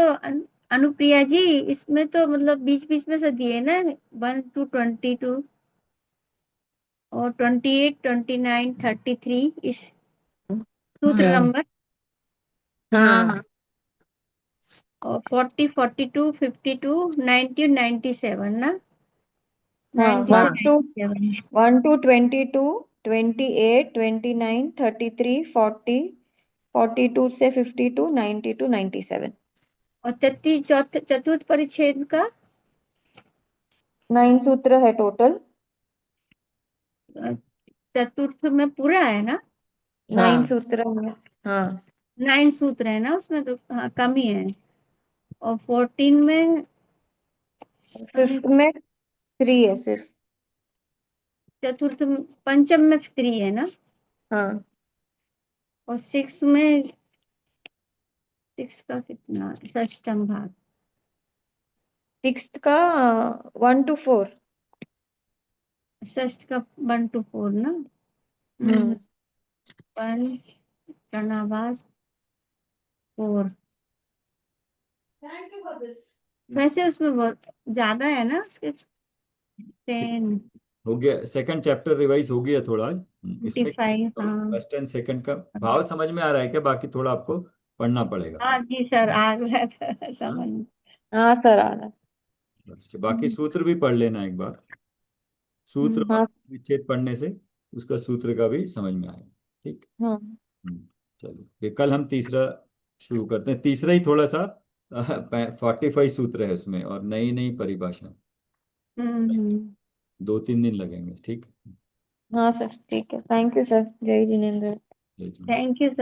अनुप्रिया जी इसमें तो मतलब बीच बीच में से दिए ना 1 to 22 और 28 29 33 इस सूत्र नंबर हाँ और 40 42 52 90 97 ना हाँ 90 से 97 1 to 22 28 29 33 40 42 से 52 90 to 97। और चतुर्थ परिच्छेद का 9 सूत्र है टोटल। चतुर्थ में पूरा है ना 9 सूत्र है। हाँ 9 सूत्र है ना उसमें तो हाँ, कम ही है। और 14 में 5th में 3 है सिर्फ। चतुर्थ पंचम में 3 है ना। हाँ और 6 में 6 का कितना षष्ठम भाग 6th का 1 to 4। षष्ठ का 1 to 4 ना। वन प्रणवास 4। Thank you for this. वैसे उसमें बहुत ज्यादा है ना उसके 10 हो गया, सेकंड चैप्टर रिवाइज हो गया थोड़ा इसमें। 55 हाँ। फर्स्ट एंड सेकंड का भाव समझ में आ रहा है क्या? बाकी थोड़ा आपको पढ़ना पड़ेगा। हाँ जी सर आ गया था समझ में। हाँ सर आ रहा है। अच्छा, बाकी सूत्र भी पढ़ लेना एक बार। सूत्र और हाँ विच्छेद पढ़ने से उसका सूत्र का भी समझ में आएगा। ठीक। हाँ चलो फिर कल हम तीसरा शुरू करते हैं। तीसरा ही थोड़ा सा 45 सूत्र है उसमें और नई नई परिभाषा। हम्म। 2-3 दिन लगेंगे। ठीक। हाँ सर ठीक है, थैंक यू सर, जय जिनेन्द्र। जय जिनेन्द्र। Thank you sir.